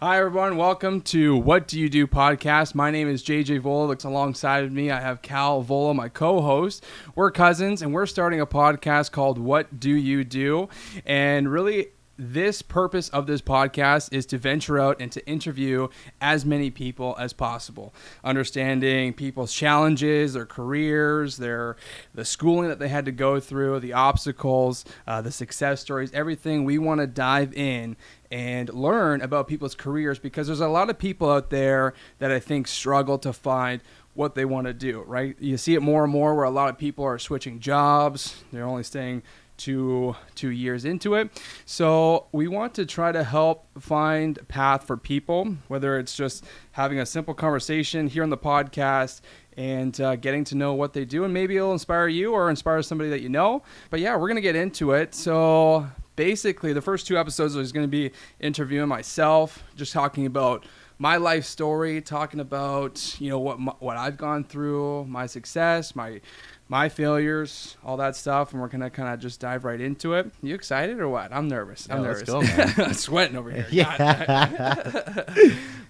Hi, everyone. Welcome to What Do You Do podcast. My name is JJ Vola. Looks alongside of me. I have Cal Vola, my co-host. We're cousins, and we're starting a podcast called What Do You Do? And really, this purpose of this podcast is to venture out and to interview as many people as possible, understanding people's challenges, their careers, the schooling that they had to go through, the obstacles, the success stories, everything. We want to dive in and learn about people's careers, because there's a lot of people out there that I think struggle to find what they want to do, right? You see it more and more where a lot of people are switching jobs. They're only staying two years into it. So we want to try to help find a path for people, whether it's just having a simple conversation here on the podcast and getting to know what they do, and maybe it'll inspire you or inspire somebody that you know. But yeah, we're going to get into it. So basically, the first two episodes is going to be interviewing myself, just talking about my life story, talking about, you know, what I've gone through, my success, my failures, all that stuff, and we're going to kind of just dive right into it. You excited or what? I'm nervous. I'm nervous. Let's go, man. I'm sweating over here. Yeah.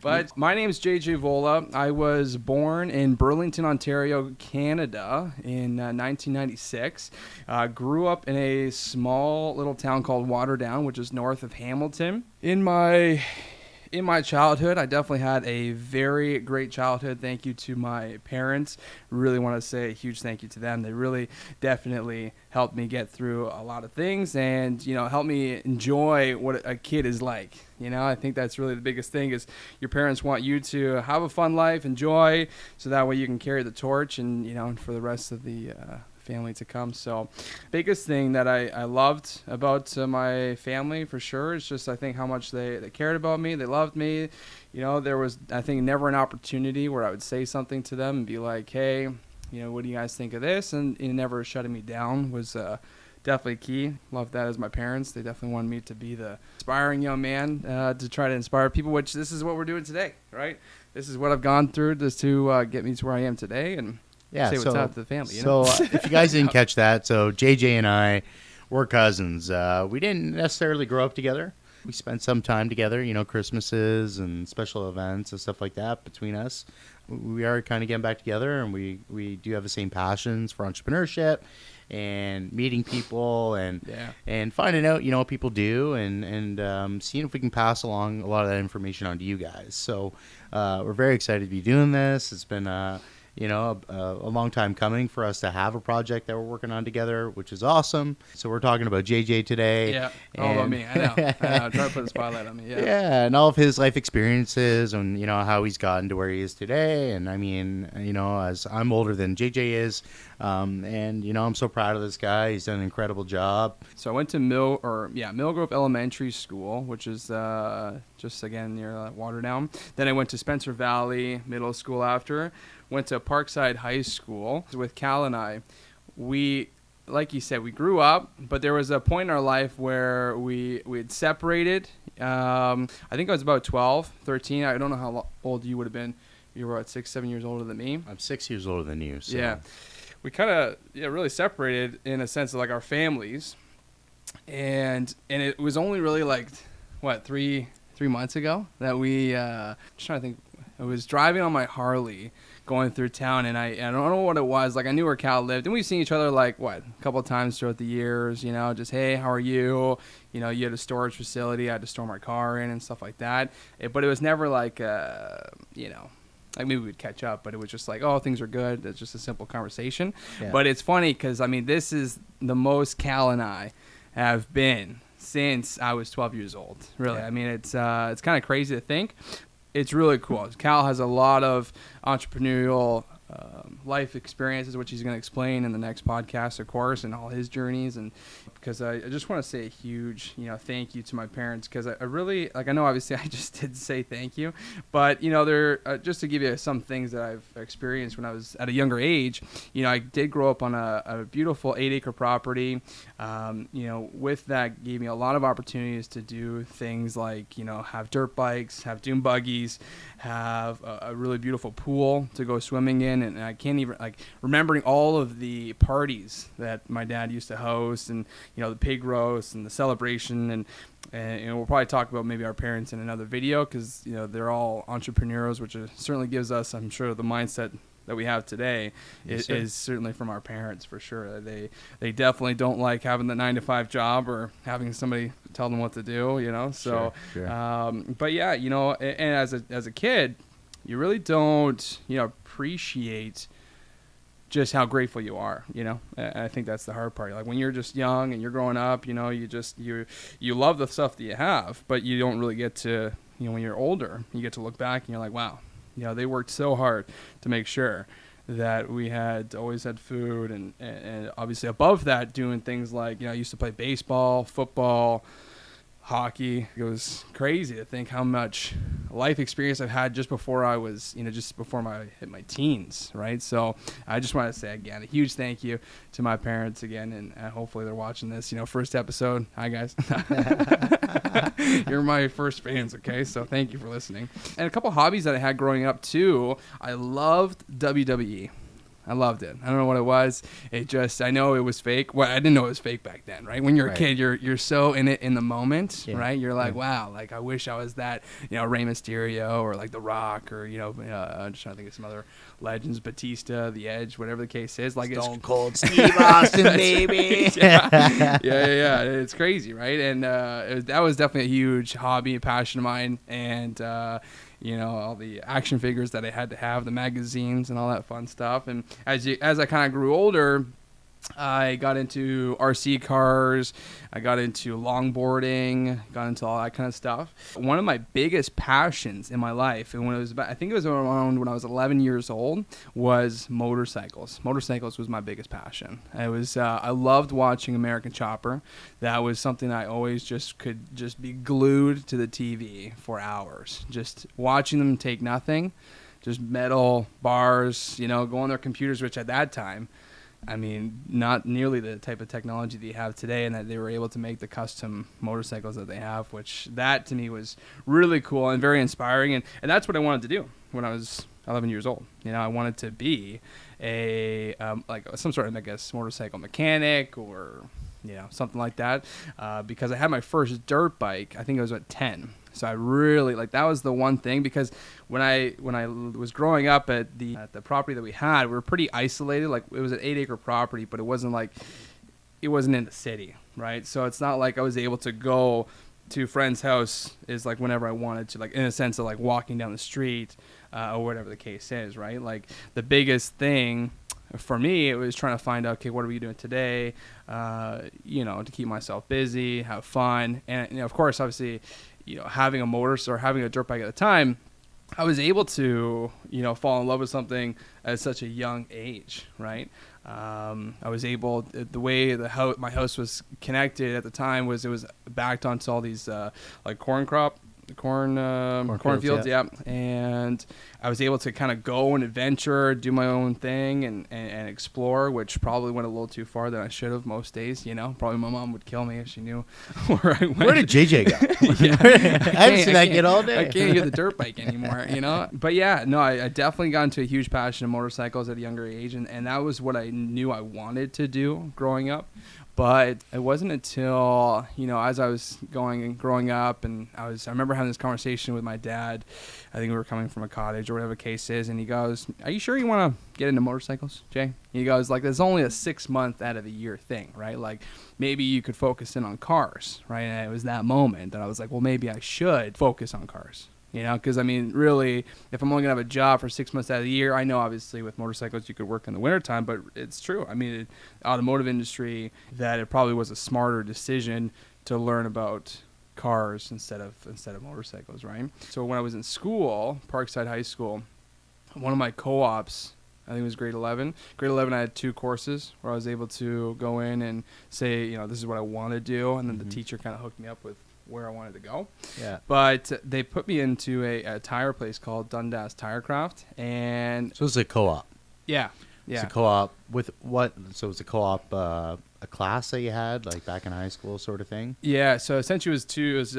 But my name is JJ Vola. I was born in Burlington, Ontario, Canada in 1996. Grew up in a small little town called Waterdown, which is north of Hamilton. In my childhood, I definitely had a very great childhood. Thank you to my parents. Really want to say a huge thank you to them. They really definitely helped me get through a lot of things and, you know, help me enjoy what a kid is like. You know, I think that's really the biggest thing is your parents want you to have a fun life, enjoy, so that way you can carry the torch and, you know, for the rest of the family to come. So biggest thing that I loved about my family for sure is just I think how much they cared about me. They loved me. You know, there was I think never an opportunity where I would say something to them and be like, hey, you know, what do you guys think of this? And never shutting me down was definitely key. Love that as my parents. They definitely wanted me to be the inspiring young man to try to inspire people, which this is what we're doing today, right? This is what I've gone through just to get me to where I am today and yeah, say what's up to the family. You know? So if you guys didn't catch that, so JJ and I, we're cousins. We didn't necessarily grow up together. We spent some time together, you know, Christmases and special events and stuff like that between us. We are kind of getting back together, and we do have the same passions for entrepreneurship and meeting people and finding out, you know, what people do and seeing if we can pass along a lot of that information on to you guys. So we're very excited to be doing this. It's been you know, a long time coming for us to have a project that we're working on together, which is awesome. So we're talking about JJ today. Yeah, all about me. I know. Try to put a spotlight on me. Yeah, and all of his life experiences and, you know, how he's gotten to where he is today. And, I mean, you know, as I'm older than JJ is, and, you know, I'm so proud of this guy. He's done an incredible job. So I went to Mill Grove Elementary School, which is just, again, near Waterdown. Then I went to Spencer Valley Middle School after. Went to Parkside High School with Cal and I. We, like you said, we grew up, but there was a point in our life where we had separated. I think I was about 12, 13. I don't know how old you would have been. You were, 6, 7 years older than me? I'm 6 years older than you. So. Yeah. We kind of really separated in a sense of like our families. And it was only really like, what, 3 months ago that we, just trying to think, I was driving on my Harley going through town, and I don't know what it was. Like, I knew where Cal lived, and we've seen each other like a couple of times throughout the years. You know, just hey, how are you? You know, you had a storage facility I had to store my car in and stuff like that. But it was never like you know, like maybe we'd catch up, but it was just like, oh, things are good. It's just a simple conversation. Yeah. But it's funny because I mean, this is the most Cal and I have been since I was 12 years old. Really, yeah. I mean, it's kind of crazy to think. It's really cool. Cal has a lot of entrepreneurial life experiences, which he's going to explain in the next podcast, of course, and all his journeys. And because I just want to say a huge, you know, thank you to my parents, because I really, like, I know obviously I just did say thank you, but, you know, they're just to give you some things that I've experienced when I was at a younger age. You know, I did grow up on a beautiful 8-acre property. You know, with that gave me a lot of opportunities to do things like, you know, have dirt bikes, have dune buggies, have a really beautiful pool to go swimming in and I can't even like remembering all of the parties that my dad used to host, and the pig roast and the celebration, and we'll probably talk about maybe our parents in another video, because they're all entrepreneurs, which certainly gives us, I'm sure, the mindset that we have today is certainly from our parents for sure. They definitely don't like having the 9-to-5 job or having somebody tell them what to do, So, Sure. but yeah, and as a kid, you really don't, appreciate just how grateful you are. I think that's the hard part. Like when you're just young and you're growing up, you love the stuff that you have, but you don't really get to, when you're older, you get to look back and you're like, wow. They worked so hard to make sure that we always had food, and obviously above that, doing things like, I used to play baseball, football, hockey. It was crazy to think how much life experience I've had just before I was, just before I hit my teens, right? So I just want to say again, a huge thank you to my parents again, and hopefully they're watching this, first episode. Hi guys. You're my first fans, okay? So thank you for listening. And a couple hobbies that I had growing up too. I loved WWE. I loved it. I don't know what it was. I know it was fake. Well, I didn't know it was fake back then, right? When you're a kid, you're so in it in the moment, right? You're like, wow, like I wish I was that, Rey Mysterio or like The Rock or, I'm just trying to think of some other legends, Batista, The Edge, whatever the case is. Like Stone Cold Steve Austin, baby. yeah. It's crazy, right? And that was definitely a huge hobby and passion of mine. And, all the action figures that I had to have, the magazines and all that fun stuff. And as I kind of grew older, I got into RC cars, I got into longboarding, got into all that kind of stuff. One of my biggest passions in my life, and I think it was around when I was 11 years old, was motorcycles. Motorcycles was my biggest passion. I loved watching American Chopper. That was something I always could be glued to the TV for hours, just watching them take nothing, just metal bars, go on their computers, which at that time, I mean, not nearly the type of technology that you have today, and that they were able to make the custom motorcycles that they have, which that to me was really cool and very inspiring. And that's what I wanted to do when I was 11 years old. I wanted to be like some sort of, I guess, motorcycle mechanic or, something like that. Because I had my first dirt bike, I think it was at 10. So I really that was the one thing, because when I was growing up at the property that we had, we were pretty isolated. Like it was an 8-acre property, but it wasn't in the city, right? So it's not like I was able to go to a friend's house is like whenever I wanted to, like in a sense of like walking down the street or whatever the case is, right? Like the biggest thing for me, it was trying to find out, okay, what are we doing today? To keep myself busy, have fun, and of course, obviously, having a or having a dirt bike at the time, I was able to, fall in love with something at such a young age, right? I was able, the way my house was connected at the time was it was backed onto all these like cornfields, yeah. And I was able to kind of go and adventure, do my own thing, and explore, which probably went a little too far than I should have most days. Probably my mom would kill me if she knew where I went. Where did JJ go? I haven't seen that kid all day. I can't get the dirt bike anymore, But yeah, no, I definitely got into a huge passion of motorcycles at a younger age, and that was what I knew I wanted to do growing up. But it wasn't until, as I was growing up, and I remember having this conversation with my dad. I think we were coming from a cottage or whatever the case is, and he goes, "Are you sure you want to get into motorcycles, Jay?" He goes, like, "There's only a 6-month out of the year thing, right? Like, maybe you could focus in on cars, right?" And it was that moment that I was like, well, maybe I should focus on cars. Because, I mean, really, if I'm only going to have a job for 6 months out of the year, I know, obviously, with motorcycles, you could work in the wintertime, but it's true. I mean, automotive industry, that it probably was a smarter decision to learn about cars instead of motorcycles, right? So when I was in school, Parkside High School, one of my co-ops, I think it was grade 11. Grade 11, I had 2 courses where I was able to go in and say, this is what I want to do, and then the teacher kind of hooked me up with where I wanted to go. Yeah. But they put me into a tire place called Dundas Tirecraft, and so it's a co-op. Yeah. It's a co-op with what? So it's a co-op a class that you had like back in high school, sort of thing. Yeah. So essentially, it was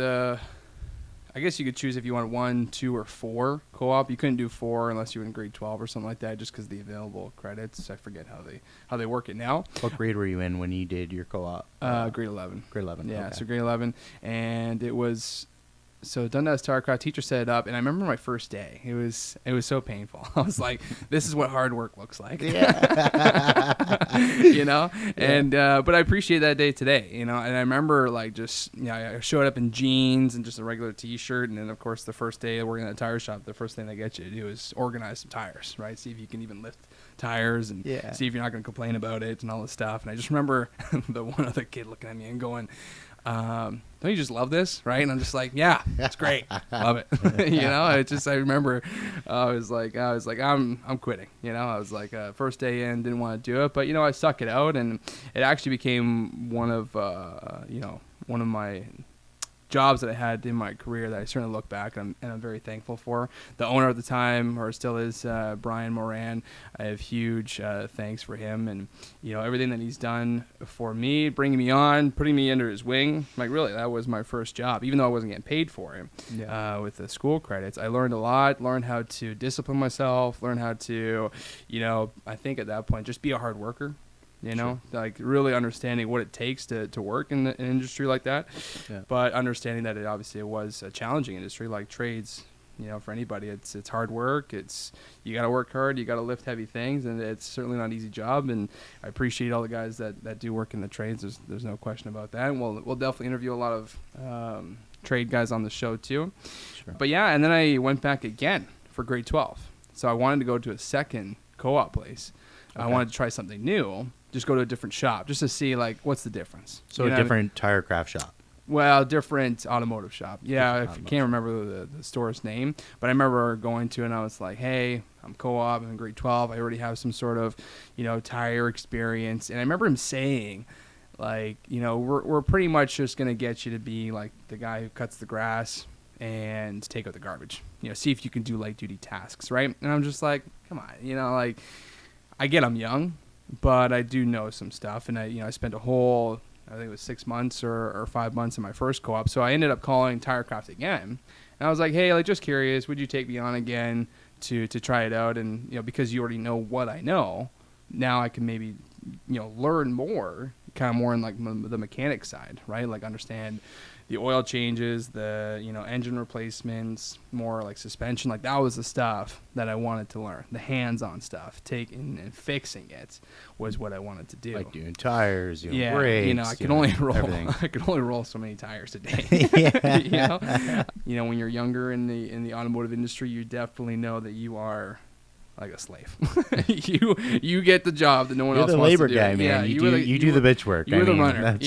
I guess you could choose if you wanted 1, 2, or 4 co-op. You couldn't do 4 unless you were in grade 12 or something like that, just because the available credits. I forget how they work it now. What grade were you in when you did your co-op? Grade 11. Grade 11. Yeah, okay. so grade 11, and it was. So Dundas Towercraft teacher set it up, and I remember my first day. It was so painful. I was like, "This is what hard work looks like," Yeah. you know. And but I appreciate that day today, you know. And I remember like just I showed up in jeans and just a regular T-shirt, and then of course the first day working at a tire shop, the first thing they get you to do is organize some tires, right? See if you can even lift tires and see if you're not going to complain about it and all this stuff. And I just remember the one other kid looking at me and going, don't you just love this, right? And I'm just like, yeah, it's great, love it. You know, I remember I was like I'm quitting. You know, I was like first day in, didn't want to do it, but you know I stuck it out, and it actually became one of my jobs that I had in my career that I certainly look back and I'm very thankful for. The owner at the time, or still is, Brian Moran. I have huge thanks for him, and you know everything that he's done for me, bringing me on, putting me under his wing. Like really, that was my first job, even though I wasn't getting paid for it. With the school credits, I learned a lot. Learned how to discipline myself. Learned how to, you know, I think at that point just be a hard worker. You know, like really understanding what it takes to work in an industry like that, but understanding that it was a challenging industry like trades. You know, for anybody, it's hard work. You got to work hard. You got to lift heavy things, and it's certainly not an easy job. And I appreciate all the guys that do work in the trades. There's no question about that. And we'll definitely interview a lot of trade guys on the show too. Sure. But yeah, and then I went back again for grade 12. So I wanted to go to a second co-op place. I wanted to try something new. Just go to a different shop just to see like what's the difference. So a different tire craft shop. Well, different automotive shop. Yeah, I can't remember the store's name, but I remember going to it and I was like, hey, I'm co-op, I'm in grade 12. I already have some sort of, you know, tire experience. And I remember him saying, like, you know, we're pretty much just going to get you to be like the guy who cuts the grass and take out the garbage. You know, see if you can do light duty tasks, right? And I'm just like, come on, you know, like I get I'm young, but I do know some stuff, and I spent a whole, I think it was 6 months or 5 months in my first co-op. So I ended up calling Tirecraft again, and I was like, hey, like just curious, would you take me on again to try it out? And you know, because you already know what I know, now I can maybe learn more, kind of more in like the mechanic side, right? Like understand the oil changes, the engine replacements, more like suspension. Like that was the stuff that I wanted to learn. The hands-on stuff, taking and fixing it, was what I wanted to do. Like doing tires, brakes. I could only roll. Everything. I could only roll so many tires a day. When you're younger in the automotive industry, you definitely know that you are like a slave. you get the job that no one else wants to do. You're the labor guy, man. Yeah, you do the bitch work. You're the runner,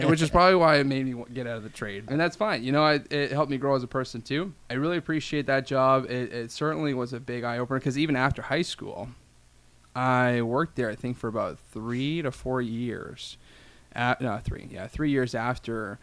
which is probably why it made me get out of the trade. And that's fine. It helped me grow as a person too. I really appreciate that job. It certainly was a big eye-opener because even after high school, I worked there, I think, for about 3 to 4 years. 3 years after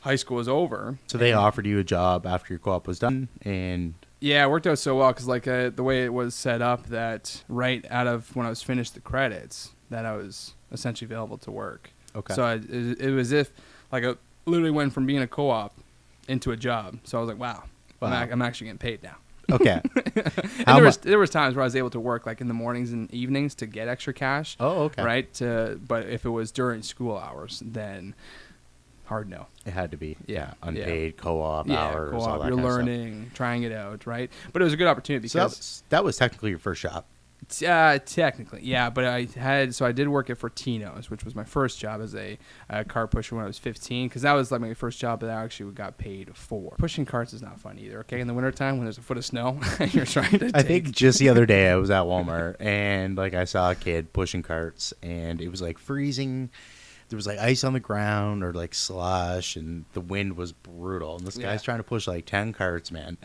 high school was over. So they offered you a job after your co-op was done, and... Yeah, it worked out so well because the way it was set up, that right out of when I was finished the credits, that I was essentially available to work. Okay. So it was if like I literally went from being a co-op into a job. So I was like, wow. I'm actually getting paid now. Okay. There was times where I was able to work like in the mornings and evenings to get extra cash. Oh, okay. Right. But if it was during school hours, then hard no. It had to be unpaid co-op hours. Co-op, all that you're kind learning, of stuff. Trying it out, right? But it was a good opportunity because so that was technically your first job. Technically, yeah. But I did work at Fortino's, which was my first job as a car pusher when I was 15, because that was like my first job that I actually got paid for. Pushing carts is not fun either. Okay, in the wintertime when there's a foot of snow, and you're trying to. I think just the other day I was at Walmart and like I saw a kid pushing carts, and it was like freezing. There was like ice on the ground or like slush, and the wind was brutal. And this guy's trying to push like 10 carts, man.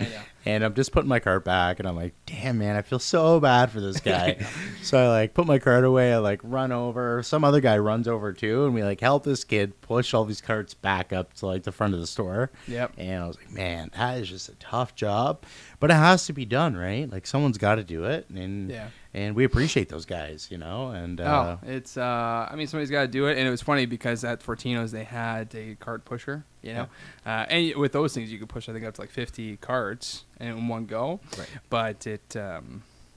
And I'm just putting my cart back, and I'm like, damn, man, I feel so bad for this guy. So I like put my cart away. I like run over. Some other guy runs over too, and we like help this kid push all these carts back up to like the front of the store. Yep. And I was like, man, that is just a tough job, but it has to be done, right? Like someone's got to do it, and we appreciate those guys, And it's somebody's got to do it. And it was funny because at Fortino's they had a cart pusher You know, and with those things, you could push, I think, up to like 50 carts in one go. Right. But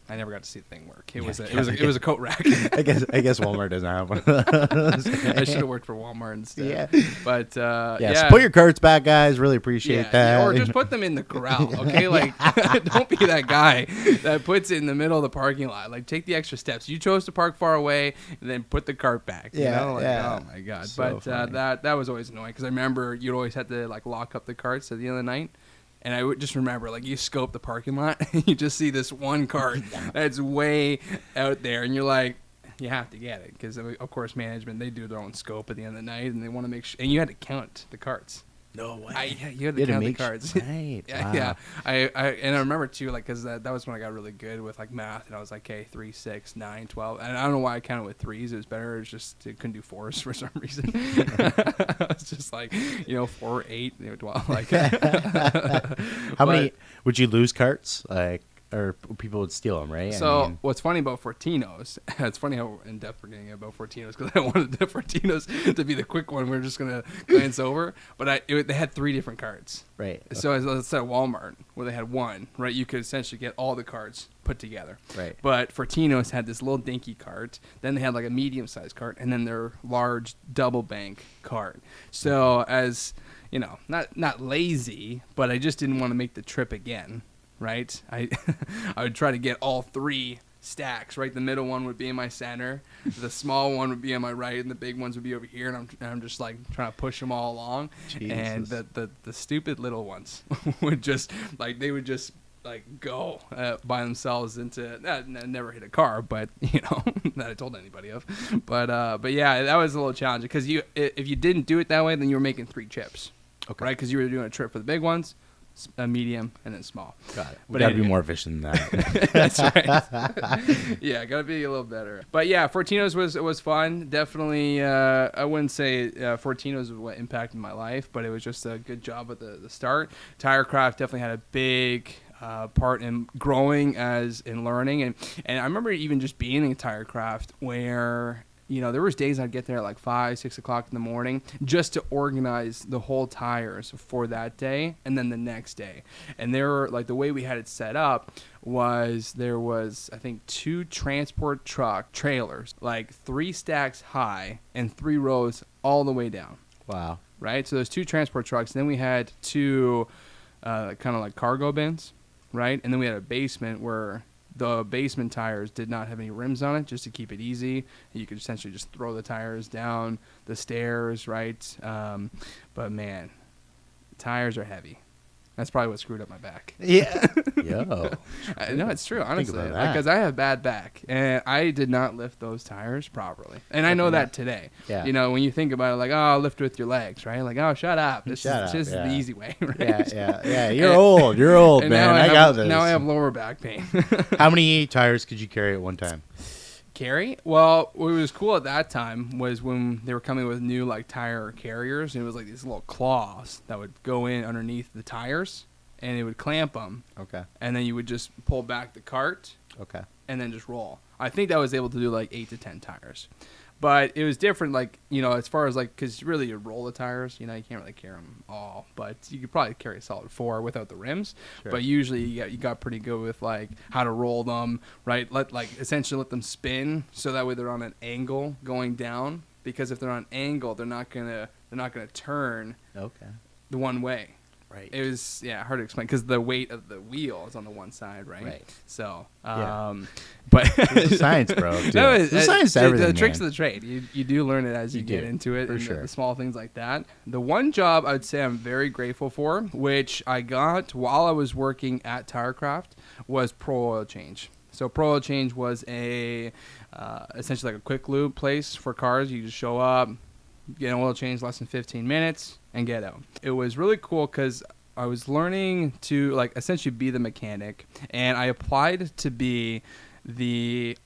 I never got to see the thing work. It was a coat rack. I guess Walmart doesn't have one of those. I should have worked for Walmart instead. Yeah. But So put your carts back, guys. Really appreciate that. Or just put them in the corral, okay? Like, don't be that guy that puts it in the middle of the parking lot. Like, take the extra steps. You chose to park far away, and then put the cart back. You know? Like, oh my god! So but that was always annoying because I remember you'd always have to like lock up the carts at the end of the night. And I would just remember, like, you scope the parking lot, and you just see this one cart that's way out there, and you're like, you have to get it. Because, of course, management, they do their own scope at the end of the night, and they want to make sure. And you had to count the carts. No way. You had to count the carts. Right. Wow. Yeah. And I remember, too, like, because that was when I got really good with, like, math, and I was like, okay, 3, 6, 9, 12. And I don't know why I counted with threes. It was better. It was just, it couldn't do fours for some reason. It's just like, 4, 8, 12. Like, how many would you lose carts? Like, or people would steal them, right? So what's funny about Fortinos, it's funny how in depth we're getting about Fortinos because I wanted the Fortinos to be the quick one. We're just going to glance over. But they had 3 different carts. Right. So let's say Walmart where they had one, right? You could essentially get all the carts put together. Right. But Fortinos had this little dinky cart. Then they had like a medium-sized cart. And then their large double bank cart. So as, not lazy, but I just didn't want to make the trip again. Right, I would try to get all 3 stacks. Right, the middle one would be in my center, the small one would be on my right, and the big ones would be over here. And I'm just like trying to push them all along. Jesus. And the stupid little ones would just go by themselves into never hit a car, but that I told anybody of. But yeah, that was a little challenging because if you didn't do it that way, then you were making 3 chips. Okay, right, because you were doing a trip for the big ones, a medium, and then small. Got it. But gotta be more efficient than that. That's right. Yeah, gotta be a little better. But yeah, Fortinos was fun. Definitely, I wouldn't say Fortinos was what impacted my life, but it was just a good job at the start. Tirecraft definitely had a big part in growing in learning, and I remember even just being in Tirecraft where. There was days I'd get there at like 5, 6 o'clock in the morning just to organize the whole tires for that day and then the next day. And the way we had it set up was there was, I think, 2 transport truck trailers, like 3 stacks high and 3 rows all the way down. Wow. Right? So there's 2 transport trucks. And then we had 2 kind of like cargo bins, right? And then we had a basement where the basement tires did not have any rims on it, just to keep it easy. You could essentially just throw the tires down the stairs, right? But man, tires are heavy. That's probably what screwed up my back. Yeah. Yo. No, it's true, honestly. Because I have bad back, and I did not lift those tires properly. And I know that today. Yeah. When you think about it, like, oh, lift with your legs, right? Like, oh, shut up. This is the easy way, right? Yeah. You're old. You're old, man. I got this. Now I have lower back pain. How many tires could you carry at one time? Carry? Well, what was cool at that time was when they were coming with new like tire carriers, and it was like these little claws that would go in underneath the tires, and it would clamp them. Okay. And then you would just pull back the cart. Okay. And then just roll. I think that was able to do like 8 to 10 tires. But it was different, like, as far as, like, because really you roll the tires, you can't really carry them all. But you could probably carry a solid 4 without the rims. Sure. But usually you got pretty good with, like, how to roll them, right? Essentially let them spin so that way they're on an angle going down. Because if they're on an angle, they're not gonna turn the one way. Right. It was hard to explain because the weight of the wheel is on the one side, right? Right. So, but it's science, bro. No, it's science to everything. The tricks of the trade. You do learn it as you get into it, for sure. The small things like that. The one job I would say I'm very grateful for, which I got while I was working at Tirecraft, was Pro Oil Change. So Pro Oil Change was essentially like a quick lube place for cars. You just show up, get an oil change less than 15 minutes, and get out. It was really cool because I was learning to essentially be the mechanic, and I applied to be the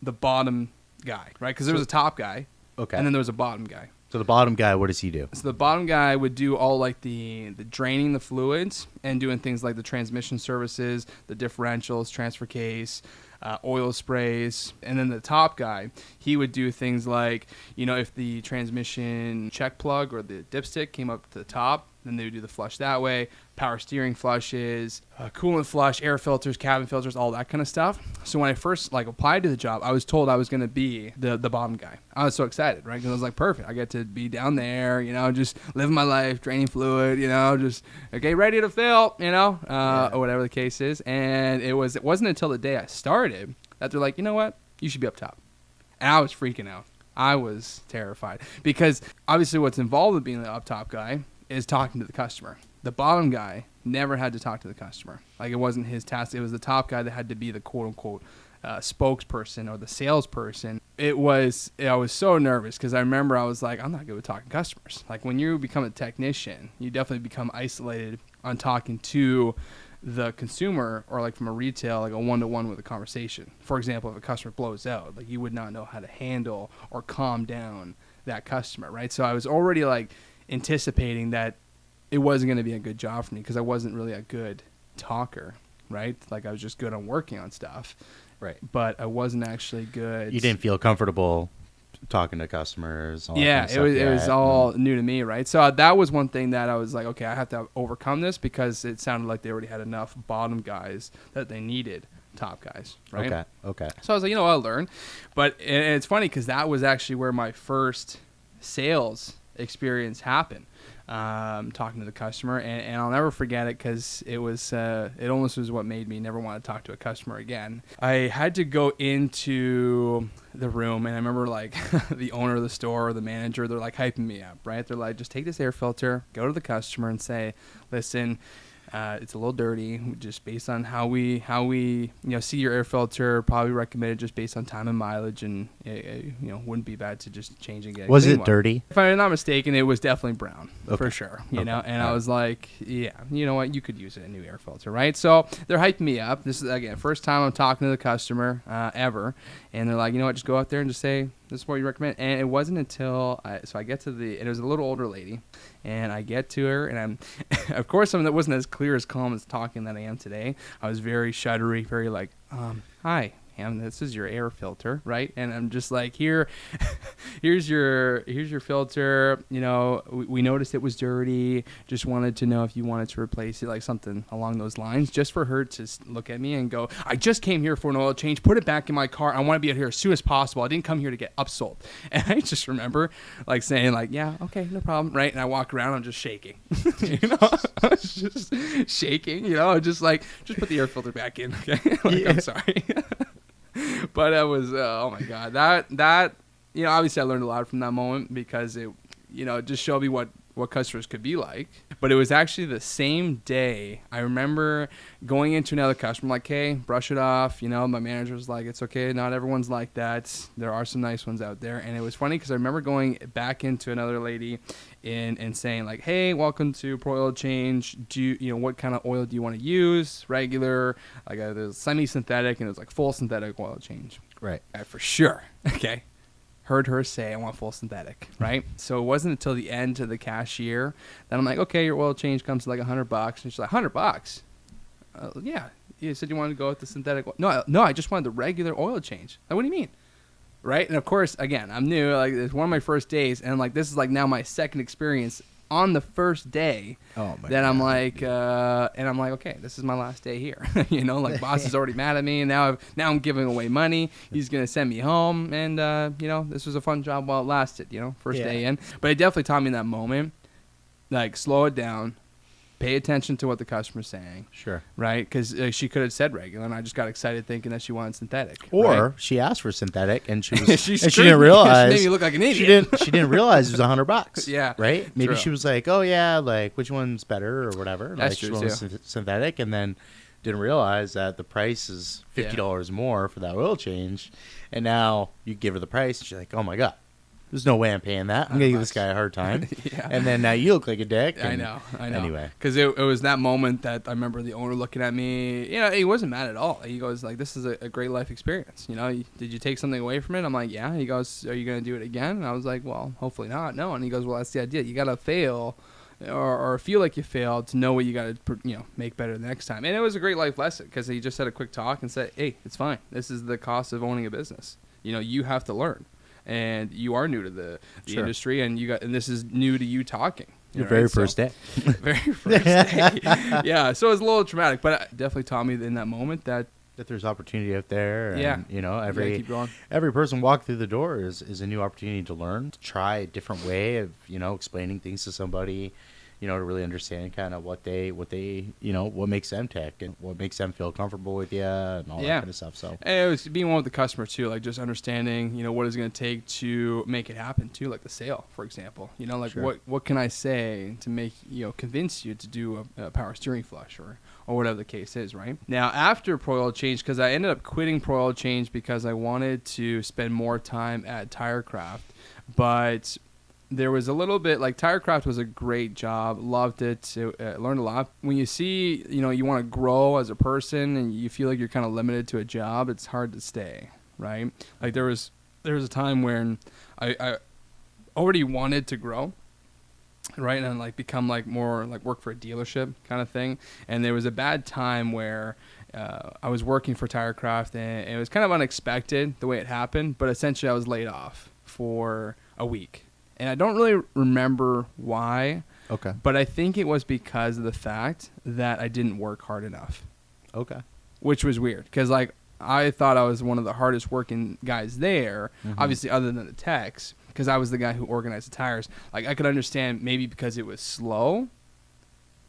bottom guy, right? Because there was a top guy, and then there was a bottom guy. So the bottom guy, what does he do? So the bottom guy would do all like the draining the fluids and doing things like the transmission services, the differentials, transfer case, oil sprays. And then the top guy, he would do things like, if the transmission check plug or the dipstick came up to the top, then they would do the flush that way. Power steering flushes, coolant flush, air filters, cabin filters, all that kind of stuff. So when I first applied to the job, I was told I was going to be the bottom guy. I was so excited, right? Because I was like, perfect. I get to be down there, just living my life, draining fluid, just okay, ready to fill, or whatever the case is. And it wasn't until the day I started that they're like, you know what, you should be up top. And I was freaking out. I was terrified because obviously what's involved with being the up top guy is talking to the customer. The bottom guy never had to talk to the customer. Like, it wasn't his task. It was the top guy that had to be the quote-unquote spokesperson or the salesperson. I was so nervous because I remember I was like, I'm not good with talking to customers. Like, when you become a technician, you definitely become isolated on talking to the consumer, or like from a retail, like a one-to-one with a conversation. For example, if a customer blows out, like, you would not know how to handle or calm down that customer, right? So I was already like anticipating that it wasn't going to be a good job for me because I wasn't really a good talker, right? Like, I was just good on working on stuff, right? But I wasn't actually good. You didn't feel comfortable talking to customers. It was all new to me, right? So that was one thing that I was like, okay, I have to overcome this because it sounded like they already had enough bottom guys that they needed top guys, right? Okay. So I was like, I'll learn. But it's funny because that was actually where my first sales experience happened, talking to the customer, and I'll never forget it because it almost was what made me never want to talk to a customer again. I had to go into the room, and I remember like the owner of the store or the manager, they're like hyping me up, right? They're like, just take this air filter, go to the customer and say, listen, it's a little dirty, just based on how we see your air filter. Probably recommended just based on time and mileage, and it wouldn't be bad to just change and get. Was it dirty? If I'm not mistaken, it was definitely brown for sure. And All I was like, yeah, you know what, you could use a new air filter, right? So they're hyping me up. This is again first time I'm talking to the customer ever, and they're like, you know what, just go out there and just say, this is what you recommend. And it wasn't until I get to and it was a little older lady, and I get to her, and I'm, of course, someone that wasn't as clear as calm as talking that I am today. I was very shuddery, very like, hi, ma'am, this is your air filter, right? And I'm just like, here's your filter. We noticed it was dirty. Just wanted to know if you wanted to replace it, like something along those lines, just for her to look at me and go, I just came here for an oil change, put it back in my car. I want to be out here as soon as possible. I didn't come here to get upsold. And I just remember like saying like, yeah, okay, no problem, right? And I walk around, I'm just shaking. I was just shaking, just like, just put the air filter back in, okay? I'm sorry. But it was, oh my God, that obviously I learned a lot from that moment because it just showed me what customers could be like. But it was actually the same day. I remember going into another customer, like, hey, brush it off. My manager was like, it's okay, not everyone's like that. There are some nice ones out there. And it was funny because I remember going back into another lady and saying like, hey, welcome to Pro Oil Change. What kind of oil do you want to use? Regular, like the semi-synthetic, and it was like full synthetic oil change. Right. For sure. Okay. Heard her say, I want full synthetic, right? So it wasn't until the end to the cashier that I'm like, okay, your oil change comes to like $100. And she's like, $100? Yeah. You said you wanted to go with the synthetic. No, I just wanted the regular oil change. Like, what do you mean? Right? And of course, again, I'm new. Like, it's one of my first days. And like, this is like now my second experience on the first day. Oh my that God. I'm like, and I'm like, okay, this is my last day here. Like boss is already mad at me, and now I'm giving away money. He's gonna send me home, and this was a fun job while it lasted. First day in, but it definitely taught me in that moment, like, slow it down. Pay attention to what the customer's saying. Sure. Right? Because she could have said regular, and I just got excited thinking that she wanted synthetic. Or she asked for synthetic, and she didn't realize. She made me look like an idiot. She didn't realize it was $100. Yeah. Right? Maybe True. she was like, oh, yeah, like, which one's better or whatever. That's like, true, she wanted synthetic, and then didn't realize that the price is $50 more for that oil change. And now you give her the price, and she's like, oh, my God. There's no way I'm paying that. I'm going to give this guy a hard time. Yeah. And then you look like a dick. I know. Anyway. Because it was that moment that I remember the owner looking at me. You know, he wasn't mad at all. He goes, like, this is a great life experience. You know, did you take something away from it? I'm like, yeah. He goes, are you going to do it again? And I was like, well, hopefully not. No. And he goes, well, that's the idea. You got to fail or feel like you failed to know what you got to, make better the next time. And it was a great life lesson because he just had a quick talk and said, hey, it's fine. This is the cost of owning a business. You know, you have to learn. And you are new to the industry, and this is new to you talking. Your very first day. Very first day. Yeah, so it was a little traumatic, but it definitely taught me in that moment that there's opportunity out there. And, keep going. Every person walk through the door is a new opportunity to learn, to try a different way of, explaining things to somebody, to really understand kind of what makes them tick and what makes them feel comfortable with you and all that kind of stuff. So and it was being one with the customer too, like just understanding, what it's going to take to make it happen too, like the sale, for example. What can I say to make, convince you to do a power steering flush or whatever the case is, right? Now, after Pro Oil Change, because I ended up quitting Pro Oil Change because I wanted to spend more time at TireCraft, but there was a little bit like TireCraft was a great job. Loved it. Learned a lot. When you see, you want to grow as a person and you feel like you're kind of limited to a job, it's hard to stay, right? Like there was a time when I already wanted to grow, right? And like become like more like work for a dealership kind of thing. And there was a bad time where I was working for TireCraft and it was kind of unexpected the way it happened, but essentially I was laid off for a week. And I don't really remember why. Okay. But I think it was because of the fact that I didn't work hard enough. Okay. Which was weird. Because, like, I thought I was one of the hardest working guys there, obviously other than the techs, because I was the guy who organized the tires. Like, I could understand maybe because it was slow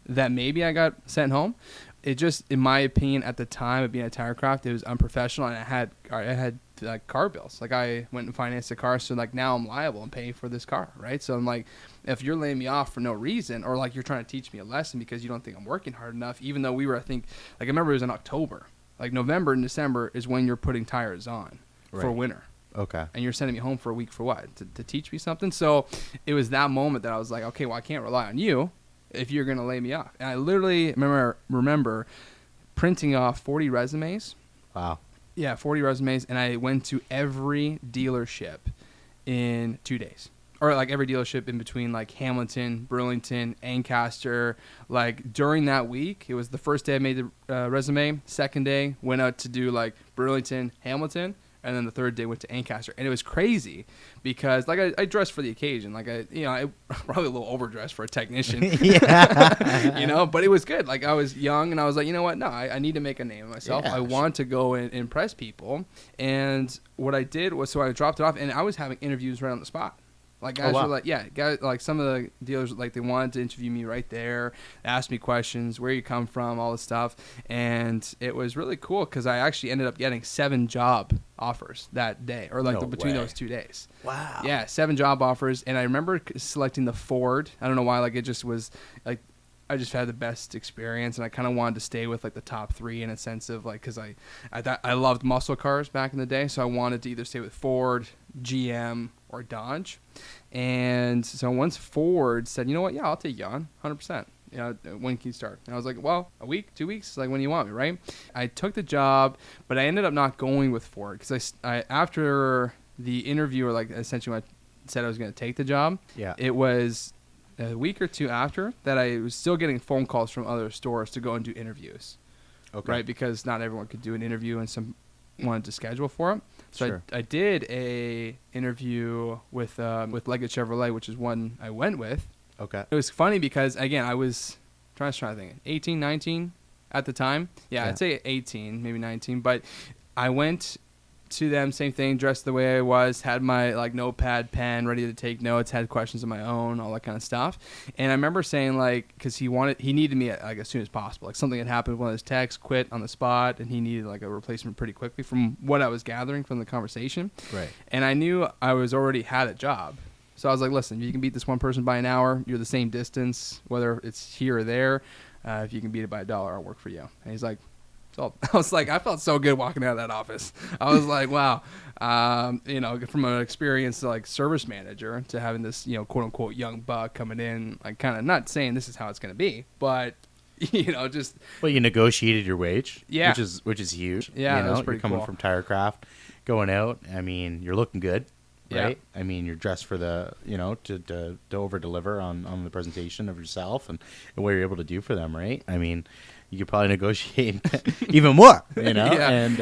that maybe I got sent home. It just, in my opinion, at the time of being at TireCraft, it was unprofessional, and I had like car bills. Like I went and financed a car, so like now I'm liable and paying for this car, right? So I'm like, if you're laying me off for no reason, or like you're trying to teach me a lesson because you don't think I'm working hard enough, even though we were, I think, like I remember it was in October. Like November and December is when you're putting tires on for winter. Okay. And you're sending me home for a week for what? To teach me something? So it was that moment that I was like, okay, well I can't rely on you if you're going to lay me off. And I literally remember printing off 40 resumes. Wow. Yeah, 40 resumes, and I went to every dealership in 2 days. Or like every dealership in between like Hamilton, Burlington, Ancaster. Like during that week, it was the first day I made the resume. Second day, went out to do like Burlington, Hamilton. And then the third day went to Ancaster. And it was crazy because like I dressed for the occasion. Like I probably a little overdressed for a technician. Yeah. But it was good. Like I was young and I was like, you know what? No, I need to make a name of myself. Yeah, I want to go and impress people. And what I did was, so I dropped it off and I was having interviews right on the spot. Like guys were like, guys, like some of the dealers, like they wanted to interview me right there, ask me questions, where you come from, all this stuff. And it was really cool because I actually ended up getting 7 job offers that day, or like between those 2 days. Wow. Yeah, 7 job offers. And I remember selecting the Ford. I don't know why, like it just was like, I just had the best experience, and I kind of wanted to stay with like the top 3 in a sense of like, because I loved muscle cars back in the day, so I wanted to either stay with Ford, GM, or Dodge. And so once Ford said, you know what, yeah, I'll take you on 100%. When can you start? And I was like, well, a week, 2 weeks, like when you want me, right? I took the job, but I ended up not going with Ford because I after the interview, or like essentially when I said I was going to take the job, it was a week or 2 after that I was still getting phone calls from other stores to go and do interviews. Okay. Right? Because not everyone could do an interview and some wanted to schedule for it. So I did a interview with Leggett Chevrolet, which is one I went with. Okay. It was funny because, again, I was trying to think, 18, 19 at the time. Yeah, I'd say 18, maybe 19. But I went to them, same thing, dressed the way I was, had my like notepad, pen, ready to take notes, had questions of my own, all that kind of stuff. And I remember saying like, because he needed me like as soon as possible. Like something had happened, one of his techs quit on the spot, and he needed like a replacement pretty quickly from what I was gathering from the conversation. Right. And I knew I was already had a job. So I was like, listen, if you can beat this one person by an hour, you're the same distance, whether it's here or there. If you can beat it by $1, I'll work for you. And he's like, I felt so good walking out of that office. I was like, wow, from an experienced like service manager to having this, quote unquote young buck coming in, like kind of not saying this is how it's going to be, but just. Well, you negotiated your wage, yeah, which is huge. Yeah, that's pretty you're coming cool. from Tirecraft, going out. I mean, you're looking good, right? Yeah. I mean, you're dressed for the, to over deliver on the presentation of yourself and what you're able to do for them, right? I mean, you could probably negotiate even more, Yeah. And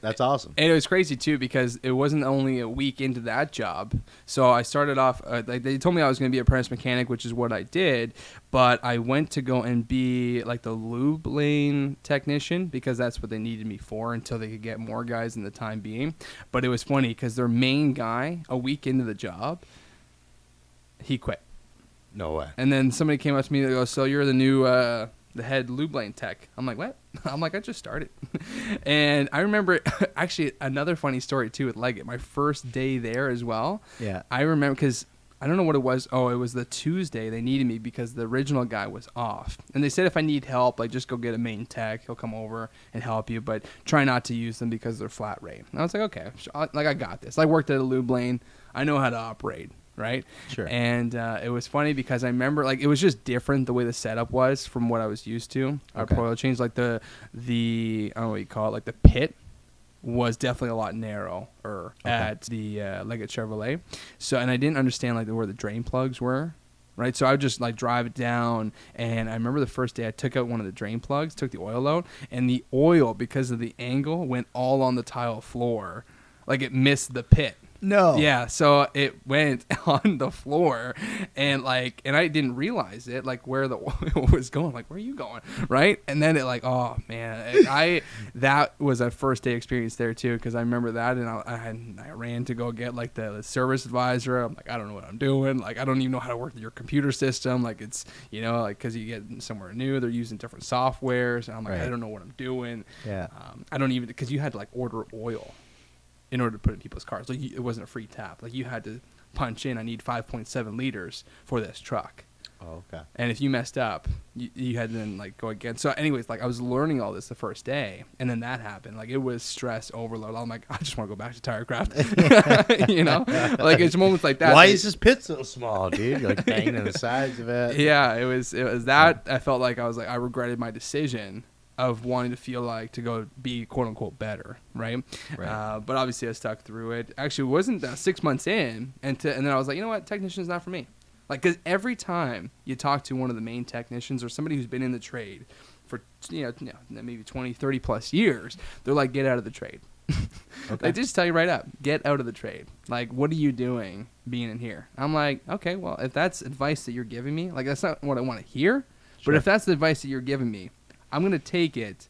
that's awesome. And it was crazy too because it wasn't only a week into that job. So I started off like they told me I was going to be an apprentice mechanic, which is what I did. But I went to go and be like the lube lane technician because that's what they needed me for until they could get more guys in the time being. But it was funny because their main guy, a week into the job, he quit. No way. And then somebody came up to me and goes, "So you're the new the head lube lane tech." I'm like, "What?" I'm like, "I just started." And I remember actually another funny story too with Leggett. My first day there as well. Yeah. I remember because I don't know what it was. Oh, it was the Tuesday they needed me because the original guy was off. And they said if I need help, like just go get a main tech. He'll come over and help you, but try not to use them because they're flat rate. And I was like, okay, like I got this. I worked at a lube lane. I know how to operate. Right. Sure. And it was funny because I remember like it was just different the way the setup was from what I was used to. Our oil change, like the I don't know what you call it, like the pit was definitely a lot narrower at the Leggett Chevrolet. So, and I didn't understand like where the drain plugs were. Right. So I would just like drive it down. And I remember the first day I took out one of the drain plugs, took the oil out, and the oil, because of the angle, went all on the tile floor. Like it missed the pit. No. Yeah, so it went on the floor, and I didn't realize it, like where the oil was going. Like, where are you going, right? And then it like, oh man, that was a first day experience there too, because I remember that, and I ran to go get like the service advisor. I'm like, I don't know what I'm doing. Like, I don't even know how to work your computer system. Like, it's like because you get somewhere new, they're using different softwares, and I'm like, I don't know what I'm doing. Yeah. I don't even because you had to like order oil in order to put it in people's cars. Like it wasn't a free tap. Like you had to punch in, I need 5.7 liters for this truck. Oh, okay. And if you messed up, you had to then like go again. So anyways, like I was learning all this the first day, and then that happened. Like it was stress overload. I'm like, I just want to go back to Tirecraft. Like it's moments like that. Why is this pit so small, dude? You're like banging on the sides of it. Yeah, it was that. I felt like I regretted my decision of wanting to feel like to go be quote unquote better, right? But obviously I stuck through it. Actually, it wasn't 6 months in, and then I was like, you know what, technician's not for me. Like, because every time you talk to one of the main technicians or somebody who's been in the trade for maybe 20, 30 plus years, they're like, get out of the trade. They just tell you right up, get out of the trade. Like, what are you doing being in here? I'm like, okay, well, if that's advice that you're giving me, like that's not what I want to hear. Sure. But if that's the advice that you're giving me, I'm going to take it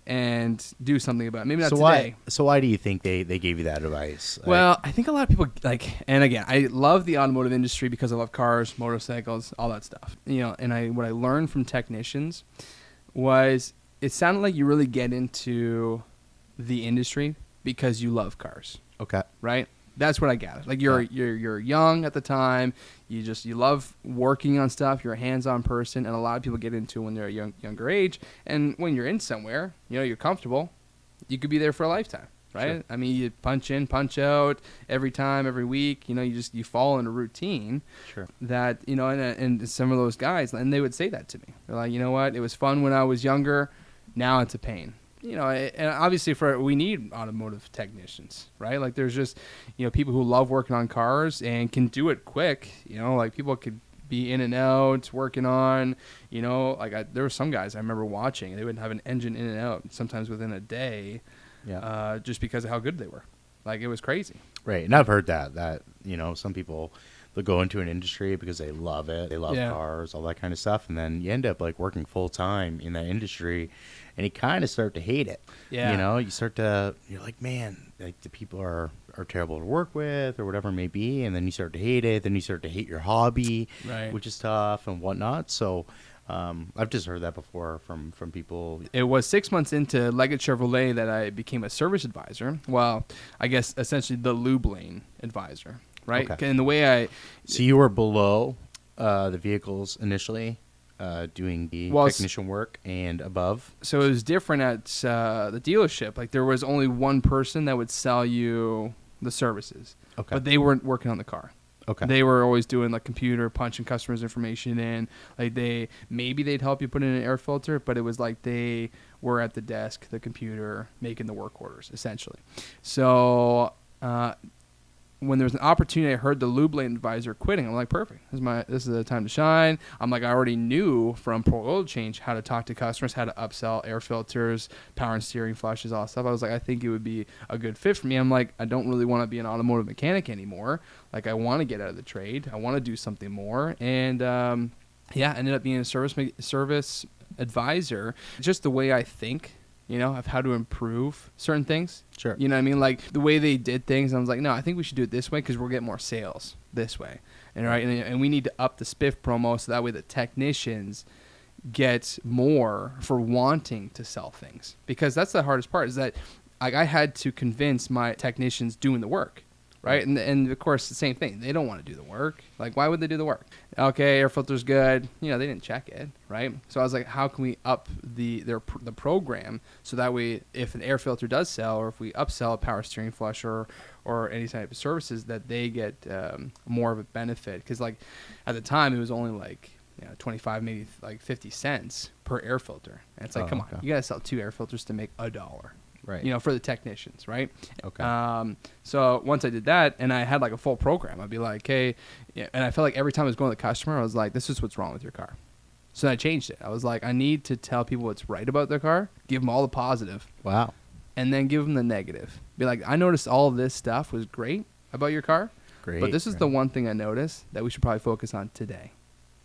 and do something about it. Maybe not today. So why do you think they gave you that advice? Well, I think a lot of people and again, I love the automotive industry because I love cars, motorcycles, all that stuff. And what I learned from technicians was it sounded like you really get into the industry because you love cars. Okay. Right? That's what I gathered. Like you're young at the time. You love working on stuff. You're a hands-on person, and a lot of people get into it when they're a younger age. And when you're in somewhere, you're comfortable. You could be there for a lifetime, right? Sure. I mean, you punch in, punch out every time, every week. You fall in a routine. Sure. That and some of those guys, and they would say that to me. They're like, you know what? It was fun when I was younger. Now it's a pain. And obviously we need automotive technicians, right? Like there's just, people who love working on cars and can do it quick. Like people could be in and out working on, there were some guys I remember watching, they would have an engine in and out sometimes within a day. Yeah. Just because of how good they were. Like it was crazy. Right. And I've heard that, some people, they'll go into an industry because they love it. They love cars, all that kind of stuff. And then you end up like working full time in that industry and you kind of start to hate it. Yeah. You're like, man, like the people are terrible to work with or whatever it may be. And then you start to hate it. Then you start to hate your hobby, right, which is tough and whatnot. So I've just heard that before from people. It was 6 months into Leggett Chevrolet that I became a service advisor. Well, I guess essentially the lube lane advisor. Right. Okay. And the way so you were below the vehicles initially, doing the Well, technician work and above? So it was different at the dealership. Like there was only one person that would sell you the services, Okay. but they weren't working on the car. Okay. They were always doing like computer punching customers' information in. Like they'd help you put in an air filter, but it was like they were at the desk, the computer, making the work orders essentially. So when there was an opportunity, I heard the lube lane advisor quitting. I'm like, perfect. This is the time to shine. I'm like, I already knew from Pro Oil Change how to talk to customers, how to upsell air filters, power and steering flushes, all that stuff. I was like, I think it would be a good fit for me. I'm like, I don't really want to be an automotive mechanic anymore. Like, I want to get out of the trade. I want to do something more. And ended up being a service advisor. Just the way I think, of how to improve certain things. Sure. You know what I mean? Like the way they did things, I was like, no, I think we should do it this way because we'll get more sales this way. And we need to up the spiff promo so that way the technicians get more for wanting to sell things. Because that's the hardest part is that like I had to convince my technicians doing the work. Right. And of course, the same thing. They don't want to do the work. Like, why would they do the work? Okay, air filter's good. They didn't check it. Right. So I was like, how can we up the program so that way if an air filter does sell or if we upsell a power steering flush or any type of services that they get more of a benefit? Because like at the time, it was only like 25, maybe like 50 cents per air filter. And it's like, come on, you got to sell 2 air filters to make $1. Right. For the technicians, right? Okay. So once I did that and I had like a full program, I'd be like, hey, and I felt like every time I was going to the customer, I was like, this is what's wrong with your car. So I changed it. I was like, I need to tell people what's right about their car, give them all the positive. Wow. And then give them the negative. Be like, I noticed all of this stuff was great about your car. Great. But this is the one thing I noticed that we should probably focus on today.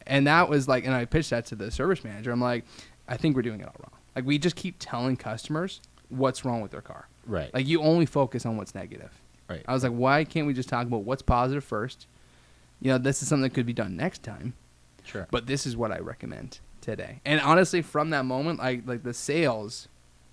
And that was like, and I pitched that to the service manager. I'm like, I think we're doing it all wrong. Like we just keep telling customers what's wrong with their car. Right. Like you only focus on what's negative. Right. I was like, why can't we just talk about what's positive first? This is something that could be done next time. Sure. But this is what I recommend today. And honestly, from that moment, like the sales,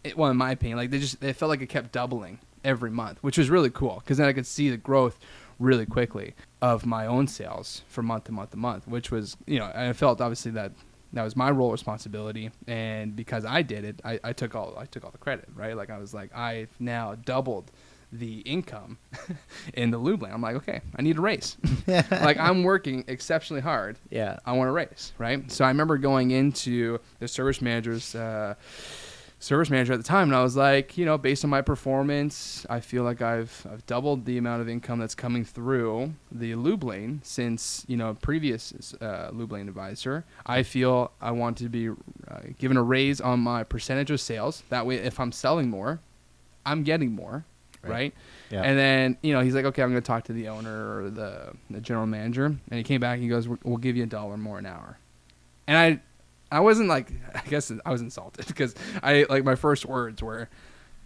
in my opinion, like it felt like it kept doubling every month, which was really cool because then I could see the growth really quickly of my own sales from month to month to month, which was, I felt obviously that was my role responsibility, and because I did it, I took all the credit, right? Like I was like, I've now doubled the income in the lube lane. I'm like, okay, I need a raise. Like I'm working exceptionally hard. Yeah, I want a raise, right? So I remember going into the service manager at the time, and I was like, based on my performance, I feel like I've doubled the amount of income that's coming through the lube lane since previous lube lane advisor. I feel I want to be given a raise on my percentage of sales. That way, if I'm selling more, I'm getting more, right? Yeah. And then he's like, okay, I'm going to talk to the owner or the general manager, and he came back and he goes, we'll give you $1 more an hour, and I wasn't like, I guess I was insulted because my first words were,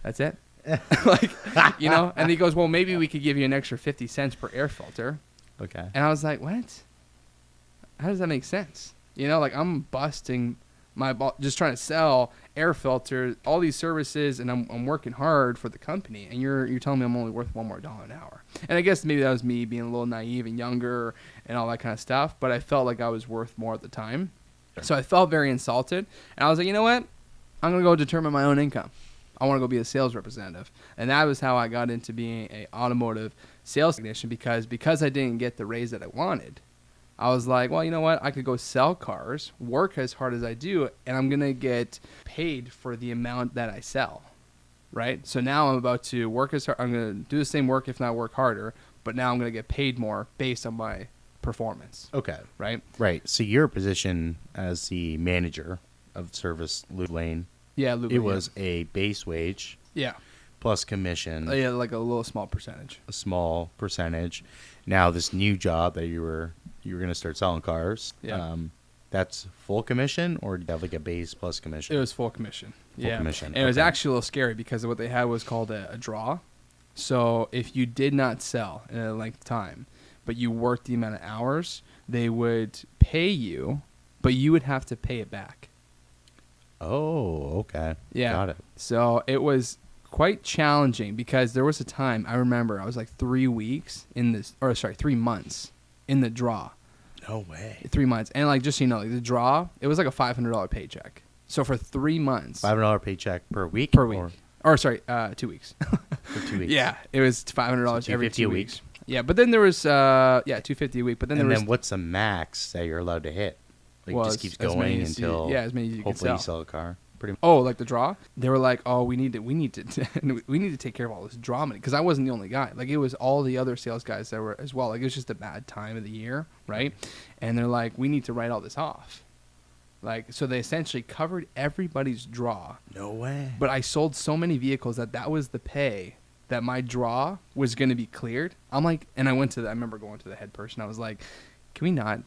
that's it. And he goes, well, maybe we could give you an extra 50 cents per air filter. Okay. And I was like, what? How does that make sense? I'm busting my ball, just trying to sell air filters, all these services, and I'm working hard for the company. And you're telling me I'm only worth $1 more an hour. And I guess maybe that was me being a little naive and younger and all that kind of stuff. But I felt like I was worth more at the time. So I felt very insulted, and I was like, you know what? I'm going to go determine my own income. I want to go be a sales representative. And that was how I got into being an automotive sales technician because I didn't get the raise that I wanted. I was like, well, you know what? I could go sell cars, work as hard as I do, and I'm going to get paid for the amount that I sell, right? So now I'm about to work as hard. I'm going to do the same work, if not work harder, but now I'm going to get paid more based on my performance. Okay. Right. So your position as the manager of service lube lane, it was a base wage. Yeah. Plus commission. Yeah, like a little small percentage. A small percentage. Now this new job that you were going to start selling cars. Yeah. That's full commission, or do you have like a base plus commission? It was full commission. Full commission. And it was actually a little scary because what they had was called a draw. So if you did not sell in a length of time, but you worked the amount of hours, they would pay you, but you would have to pay it back. Oh, okay. Yeah. Got it. So it was quite challenging because there was a time, I remember I was like 3 months in the draw. No way. 3 months. And like, just so you know, like, the draw, it was like a $500 paycheck. So for 3 months. $500 paycheck per week? Per week. Or sorry, 2 weeks. For 2 weeks. Yeah, it was $500 So every 2 $250 a weeks. week. Yeah, but then there was $250 a week. But then And there was then what's the max that you're allowed to hit? Like, well, just keeps as many going as you- until as many as you can hopefully you sell. sell a car. Pretty much. Oh, like the draw? They were like, oh, we need to we need to take care of all this draw money, because I wasn't the only guy. Like, it was all the other sales guys that were as well. Like, it was just a bad time of the year, right? And they're like, we need to write all this off. Like, so they essentially covered everybody's draw. No way. But I sold so many vehicles that was the pay that my draw was going to be cleared. I'm like, and I remember going to the head person. I was like, can we not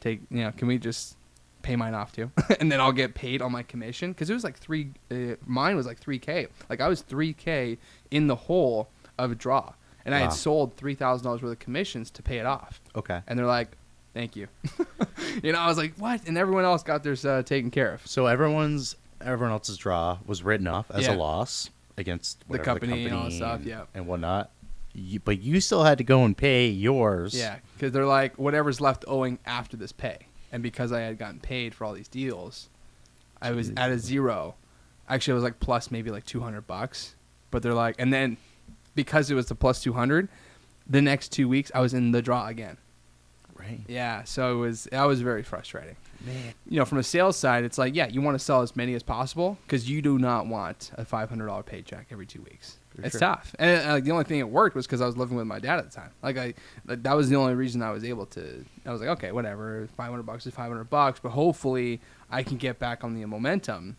can we just pay mine off too? And then I'll get paid on my commission. Cause it was like mine was like $3,000. Like, I was $3,000 in the hole of a draw. And I had sold $3,000 worth of commissions to pay it off. Okay. And they're like, thank you. I was like, what? And everyone else got theirs taken care of. So everyone else's draw was written off as a loss against the company and all that stuff, and whatnot. But you still had to go and pay yours. Yeah, because they're like, whatever's left owing after this pay. And because I had gotten paid for all these deals, I was at a zero. Actually, I was like plus maybe like $200. But they're like, and then because it was the plus 200, the next 2 weeks I was in the draw again. Right. Yeah, so that was very frustrating. Man. From a sales side, it's like, yeah, you want to sell as many as possible because you do not want a $500 paycheck every 2 weeks. It's tough. And the only thing it worked was because I was living with my dad at the time. Like, that was the only reason I was able to. I was like, okay, whatever, $500 is $500, but hopefully I can get back on the momentum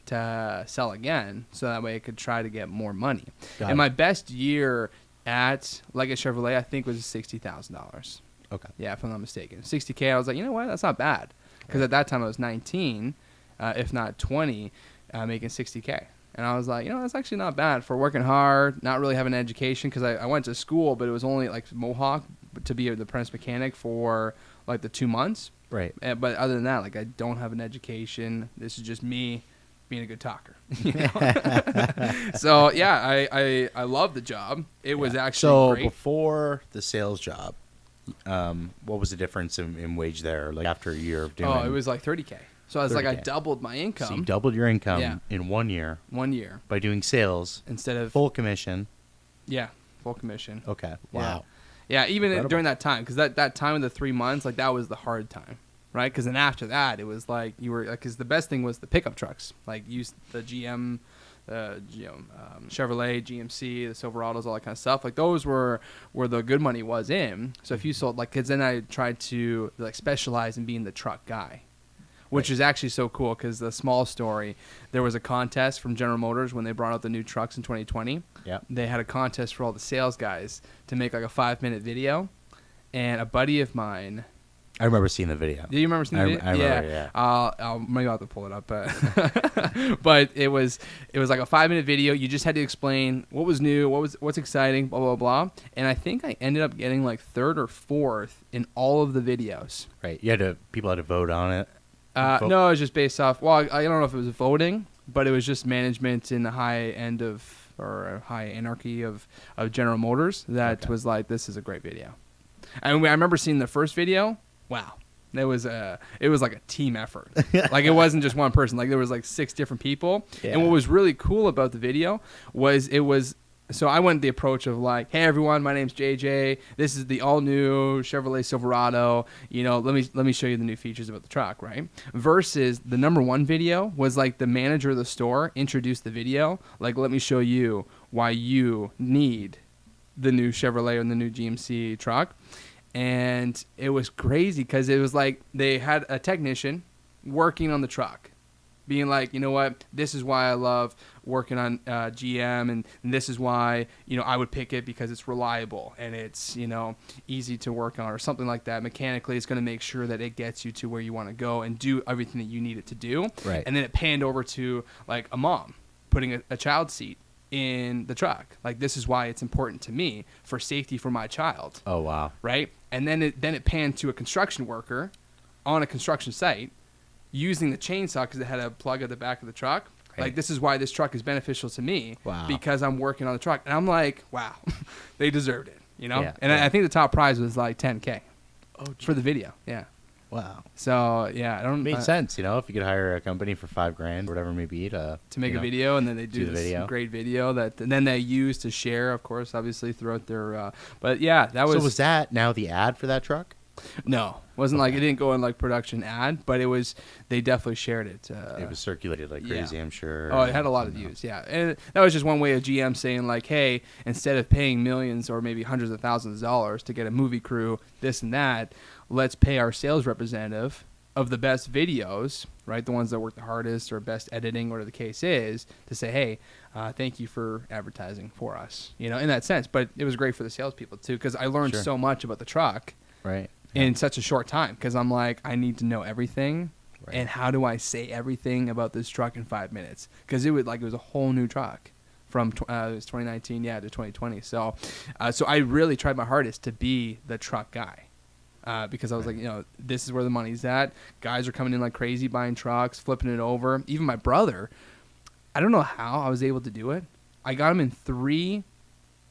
to sell again, so that way I could try to get more money. And my best year at Leggett Chevrolet, I think, was $60,000. Okay. Yeah, if I'm not mistaken. $60K, I was like, you know what? That's not bad. Because at that time I was 19, if not 20, making $60K. And I was like, that's actually not bad for working hard, not really having an education. Because I went to school, but it was only like Mohawk to be the apprentice mechanic for like the 2 months. Right. But other than that, like, I don't have an education. This is just me being a good talker. So, yeah, I love the job. It was actually great. So before the sales job, what was the difference in wage there? Like, after a year of doing? Oh, it was like $30K. So I was like, I 30K. doubled my income. So you doubled your income in 1 year. 1 year. By doing sales. Instead of full commission. Yeah, full commission. Okay. Wow. Yeah, even during that time, because that time of the 3 months, like, that was the hard time, right? Because then after that, it was like you were, because the best thing was the pickup trucks, like use the GM, Chevrolet, GMC, the Silverados, all that kind of stuff. Like, those were where the good money was in. So if you sold, like, because then I tried to like specialize in being the truck guy. Which is actually so cool, because the small story, there was a contest from General Motors when they brought out the new trucks in 2020. Yeah. They had a contest for all the sales guys to make like a 5-minute video. And a buddy of mine... I remember seeing the video. Do you remember seeing the video? I remember, yeah. I'll maybe I'll have to pull it up. But it was like a 5-minute video. You just had to explain what was new, what's exciting, blah, blah, blah. And I think I ended up getting like 3rd or 4th in all of the videos. Right. People had to vote on it. No, it was just based off. Well, I don't know if it was voting, but it was just management in the high end of, or high anarchy of General Motors that was like, this is a great video. And I remember seeing the first video. Wow, it was like a team effort. Like, it wasn't just one person. Like, there was like 6 different people. Yeah. And what was really cool about the video was So I went the approach of like, hey everyone, my name's JJ. This is the all new Chevrolet Silverado. Let me show you the new features about the truck, right? Versus the #1 video was like the manager of the store introduced the video, like, let me show you why you need the new Chevrolet and the new GMC truck. And it was crazy because it was like they had a technician working on the truck, being like, you know what, this is why I love working on GM, and this is why, I would pick it, because it's reliable and it's, easy to work on, or something like that. Mechanically, it's going to make sure that it gets you to where you want to go and do everything that you need it to do. Right. And then it panned over to like a mom putting a child seat in the truck. Like, this is why it's important to me for safety for my child. Oh, wow. Right. And then it panned to a construction worker on a construction site using the chainsaw, because it had a plug at the back of the truck. Right. Like, this is why this truck is beneficial to me. Wow. Because I'm working on the truck. And I'm like, wow, they deserved it, Yeah, And I think the top prize was like $10K. for the video. Yeah. Wow. So yeah, I don't. Made sense, you know, if you could hire a company for $5,000, whatever it may be, to make a video, and then they do the this video. great video and then they use to share, of course, obviously throughout their. But yeah, that was. So was that now the ad for that truck? No, wasn't like it didn't go in like production ad, but it was. They definitely shared it. It was circulated like crazy, I'm sure. Oh, it had a lot of views, yeah. And that was just one way of GM saying like, hey, instead of paying millions or maybe hundreds of thousands of dollars to get a movie crew, this and that, let's pay our sales representative of the best videos, right? The ones that work the hardest or best editing, whatever the case is, to say, hey, thank you for advertising for us, you know, in that sense. But it was great for the salespeople too, because I learned so much about the truck, right, in such a short time. Because I'm like, I need to know everything, and how do I say everything about this truck in 5 minutes? Because it was a whole new truck from it was 2019, to 2020. So, so I really tried my hardest to be the truck guy. Because I was like, you know, this is where the money's at. Guys are coming in like crazy, buying trucks, flipping it over. Even my brother, I don't know how I was able to do it. I got him in 3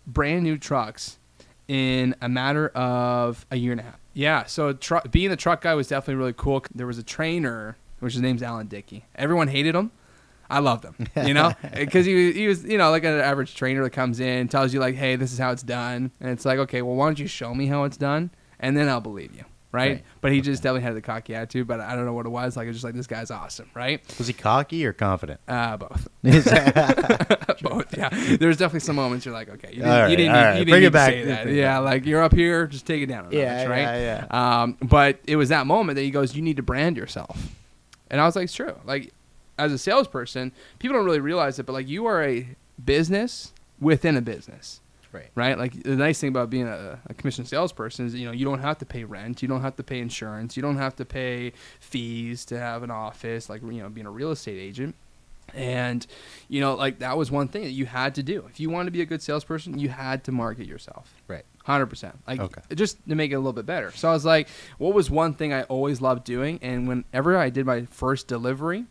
brand new trucks in a matter of a year and a half. Yeah, so being the truck guy was definitely really cool. There was a trainer, which his name's Alan Dickey. Everyone hated him. I loved him, you know, because he was, you know, like an average trainer that comes in, tells you like, hey, this is how it's done. And it's like, okay, well, why don't you show me how it's done? And then I'll believe you, right? But he just definitely had the cocky attitude, but I don't know what it was. Like, it was just like, this guy's awesome, right? Was he cocky or confident? Both. Both, yeah. There's definitely some moments you're like, okay, you didn't need to say that. Yeah, like, you're up here, just take it down a notch, right? Yeah. But it was that moment that he goes, you need to brand yourself. And I was like, it's true. Like, as a salesperson, people don't really realize it, but, like, you are a business within a business. Right. Like the nice thing about being a commissioned salesperson is, you know, you don't have to pay rent, you don't have to pay insurance, you don't have to pay fees to have an office, like, you know, being a real estate agent. And, you know, like that was one thing that you had to do. If you wanted to be a good salesperson, you had to market yourself. Right. 100%. Like just to make it a little bit better. So I was like, what was one thing I always loved doing? And whenever I did my first delivery,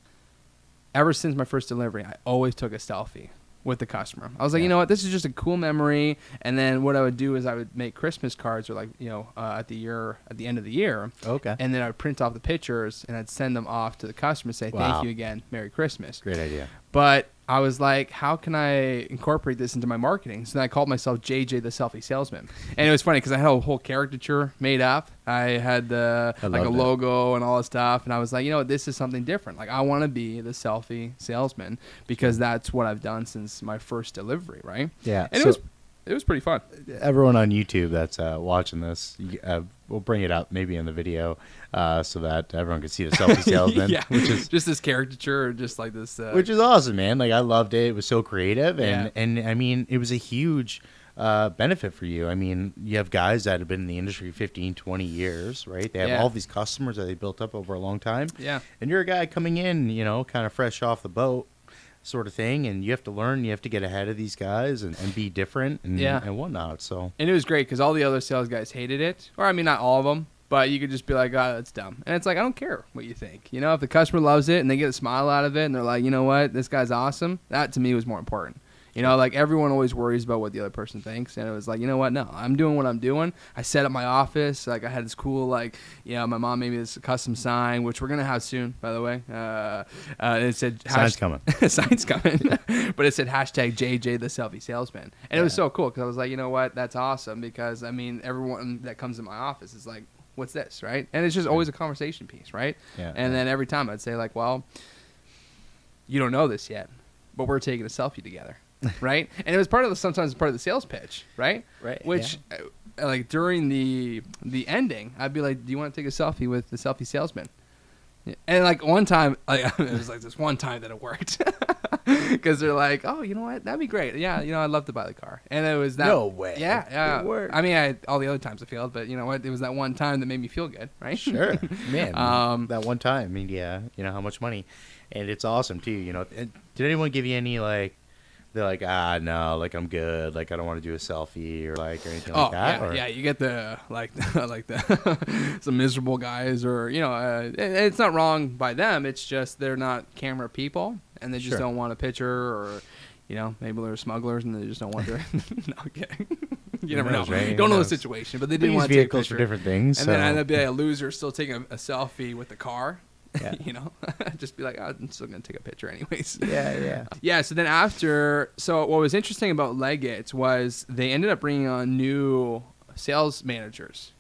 ever since my first delivery, I always took a selfie with the customer. I was like, you know what, this is just a cool memory. And then what I would do is I would make Christmas cards, or like, you know, at the end of the year. Okay. And then I would print off the pictures and I'd send them off to the customer, say, thank you again, Merry Christmas. Great idea. But I was like, how can I incorporate this into my marketing? So then I called myself JJ the Selfie Salesman. And it was funny because I had a whole caricature made up. I had a logo and all this stuff. And I was like, you know what, this is something different. Like, I want to be the selfie salesman because that's what I've done since my first delivery, right? Yeah. And it was pretty fun. Everyone on YouTube that's watching this, we'll bring it up maybe in the video so that everyone can see the selfie salesman. Yeah, which is just this caricature, just like this. Which is awesome, man. Like, I loved it. It was so creative, and I mean, it was a huge benefit for you. I mean, you have guys that have been in the industry 15, 20 years, right? They have all these customers that they built up over a long time. Yeah. And you're a guy coming in, you know, kind of fresh off the boat, sort of thing, and you have to learn, you have to get ahead of these guys and be different and whatnot. So, and it was great because all the other sales guys hated it, or I mean, not all of them, but you could just be like, oh, that's dumb. And it's like, I don't care what you think. You know, if the customer loves it and they get a smile out of it and they're like, you know what, this guy's awesome, that to me was more important. You know, like everyone always worries about what the other person thinks. And it was like, you know what? No, I'm doing what I'm doing. I set up my office. Like I had this cool, like, you know, my mom made me this custom sign, which we're going to have soon, by the way. It said, sign's coming. Sign's coming. But it said hashtag JJ the Selfie Salesman. And it was so cool because I was like, you know what? That's awesome because, I mean, everyone that comes in my office is like, what's this, right? And it's just always a conversation piece, right? Yeah. And then every time I'd say like, well, you don't know this yet, but we're taking a selfie together. Right, and it was sometimes part of the sales pitch, right? Right. Which, like during the ending, I'd be like, "Do you want to take a selfie with the selfie salesman?" And like one time, it was like this one time that it worked because they're like, "Oh, you know what? That'd be great. Yeah, you know, I'd love to buy the car." And it was that. No way. Yeah, yeah. It worked. I mean, all the other times I failed, but you know what? It was that one time that made me feel good, right? Sure, man. That one time. I mean, yeah, you know how much money, and it's awesome too. You know, did anyone give you any like? They're like, no, like I'm good, like I don't want to do a selfie or anything like that. Yeah, you get the like the some miserable guys, or you know, it's not wrong by them. It's just they're not camera people, and they just don't want a picture, or you know, maybe they're smugglers and they just don't want their. No, okay. You never know. Right? Don't know the situation, but they didn't use want to take a vehicles picture. for different things. And then I'd be a loser still taking a selfie with the car. Yeah. You know, just be like, oh, I'm still gonna take a picture anyways. Yeah. So then what was interesting about Leggett was they ended up bringing on new sales managers,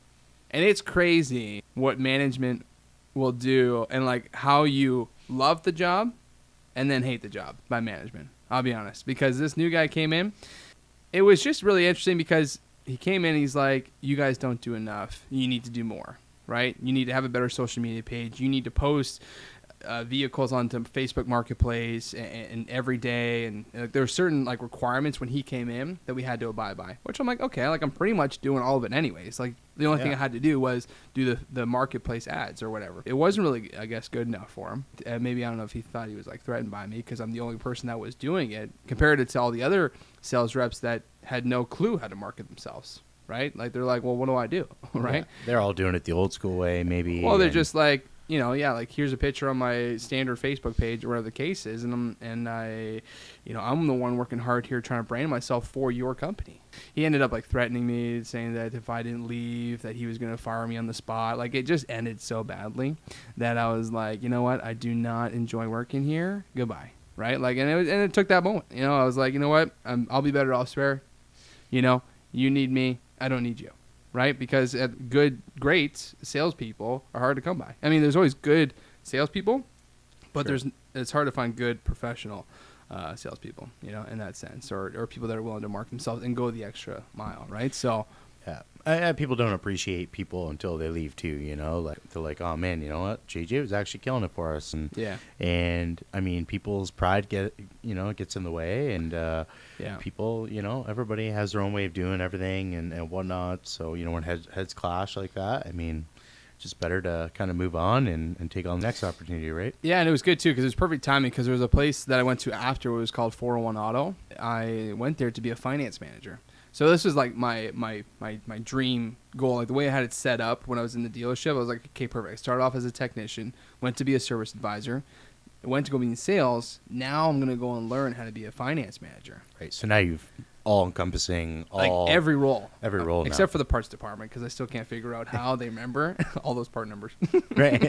and it's crazy what management will do and like how you love the job and then hate the job by management. I'll be honest, because this new guy came in. It was just really interesting because he came in. He's like, you guys don't do enough. You need to do more. Right? You need to have a better social media page. You need to post vehicles onto Facebook Marketplace and every day. And there were certain like requirements when he came in that we had to abide by, which I'm like, okay, like I'm pretty much doing all of it anyways. Like the only thing I had to do was do the marketplace ads or whatever. It wasn't really, I guess, good enough for him. Maybe, I don't know if he thought he was like threatened by me because I'm the only person that was doing it compared to all the other sales reps that had no clue how to market themselves. Right? Like, they're like, well, what do I do? Right? Yeah. They're all doing it the old school way, maybe. Well, they're just like, like, here's a picture on my standard Facebook page or whatever the case is. And I'm the one working hard here trying to brand myself for your company. He ended up like threatening me, saying that if I didn't leave, that he was going to fire me on the spot. Like, it just ended so badly that I was like, you know what? I do not enjoy working here. Goodbye. Right? Like, and it took that moment. I was like, you know what? I'll be better elsewhere. You need me. I don't need you, right? Because great salespeople are hard to come by. I mean, there's always good salespeople, but it's hard to find good professional salespeople, in that sense, or people that are willing to market themselves and go the extra mile, right? So, yeah, people don't appreciate people until they leave too. Like they're like, oh man, you know what? JJ was actually killing it for us, and I mean, people's pride gets in the way, and people, everybody has their own way of doing everything and whatnot. So when heads clash like that, I mean, just better to kind of move on and take on the next opportunity, right? Yeah, and it was good too because it was perfect timing because there was a place that I went to after it was called 401 Auto. I went there to be a finance manager. So this was like my dream goal. Like the way I had it set up when I was in the dealership, I was like, okay, perfect. I started off as a technician, went to be a service advisor, went to go be in sales. Now I'm going to go and learn how to be a finance manager. Right. So now you've all encompassing every role. Every role except for the parts department because I still can't figure out how they remember all those part numbers. Right.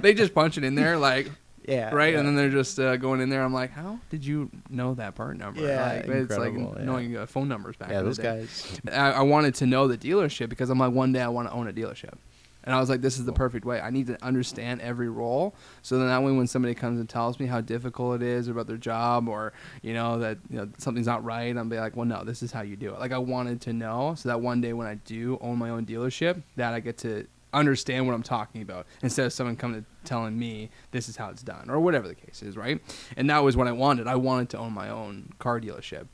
They just punch it in there like... Yeah. Right, and then they're just going in there. I'm like, how did you know that part number? Yeah, it's like knowing phone numbers back. Yeah, in those the day. guys. I wanted to know the dealership because I'm like, one day I want to own a dealership, and I was like, this is the perfect way. I need to understand every role, so then that way when somebody comes and tells me how difficult it is about their job, or that something's not right, I'm be like, well, no, this is how you do it. Like I wanted to know, so that one day when I do own my own dealership, that I get to understand what I'm talking about instead of someone coming to telling me this is how it's done or whatever the case is, right? And that was what I wanted. I wanted to own my own car dealership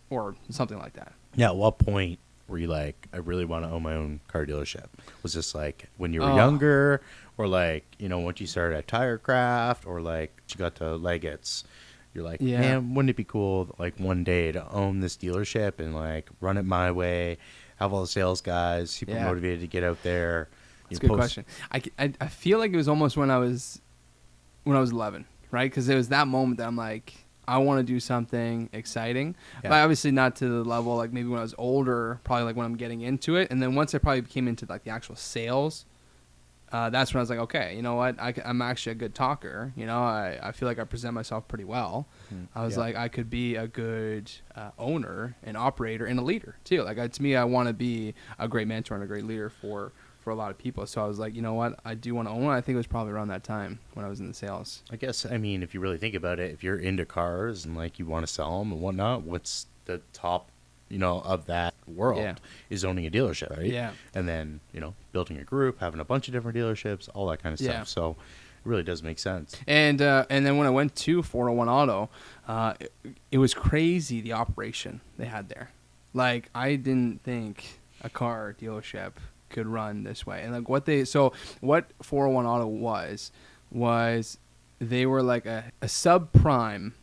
or something like that. Yeah, at what point were you like, I really want to own my own car dealership? Was this like when you were younger, or like, once you started at Tirecraft, or like you got to Leggett's? You're like, man, wouldn't it be cool like one day to own this dealership and like run it my way, have all the sales guys super motivated to get out there? That's a good question. I feel like it was almost when I was 11, right? Because it was that moment that I'm like, I want to do something exciting, but obviously not to the level like maybe when I was older, probably like when I'm getting into it. And then once I probably came into like the actual sales, that's when I was like, okay, you know what? I'm actually a good talker. I feel like I present myself pretty well. I was like, I could be a good owner and operator and a leader too. Like to me, I want to be a great mentor and a great leader for a lot of people. So I was like, you know what? I do want to own it. I think it was probably around that time when I was in the sales. I guess, I mean, if you really think about it, if you're into cars and like you want to sell them and whatnot, what's the top, of that world is owning a dealership, right? Yeah. And then, building a group, having a bunch of different dealerships, all that kind of stuff. Yeah. So it really does make sense. And then when I went to 401 Auto, it was crazy the operation they had there. Like, I didn't think a car dealership could run this way. And like what 401 Auto was they were like a subprime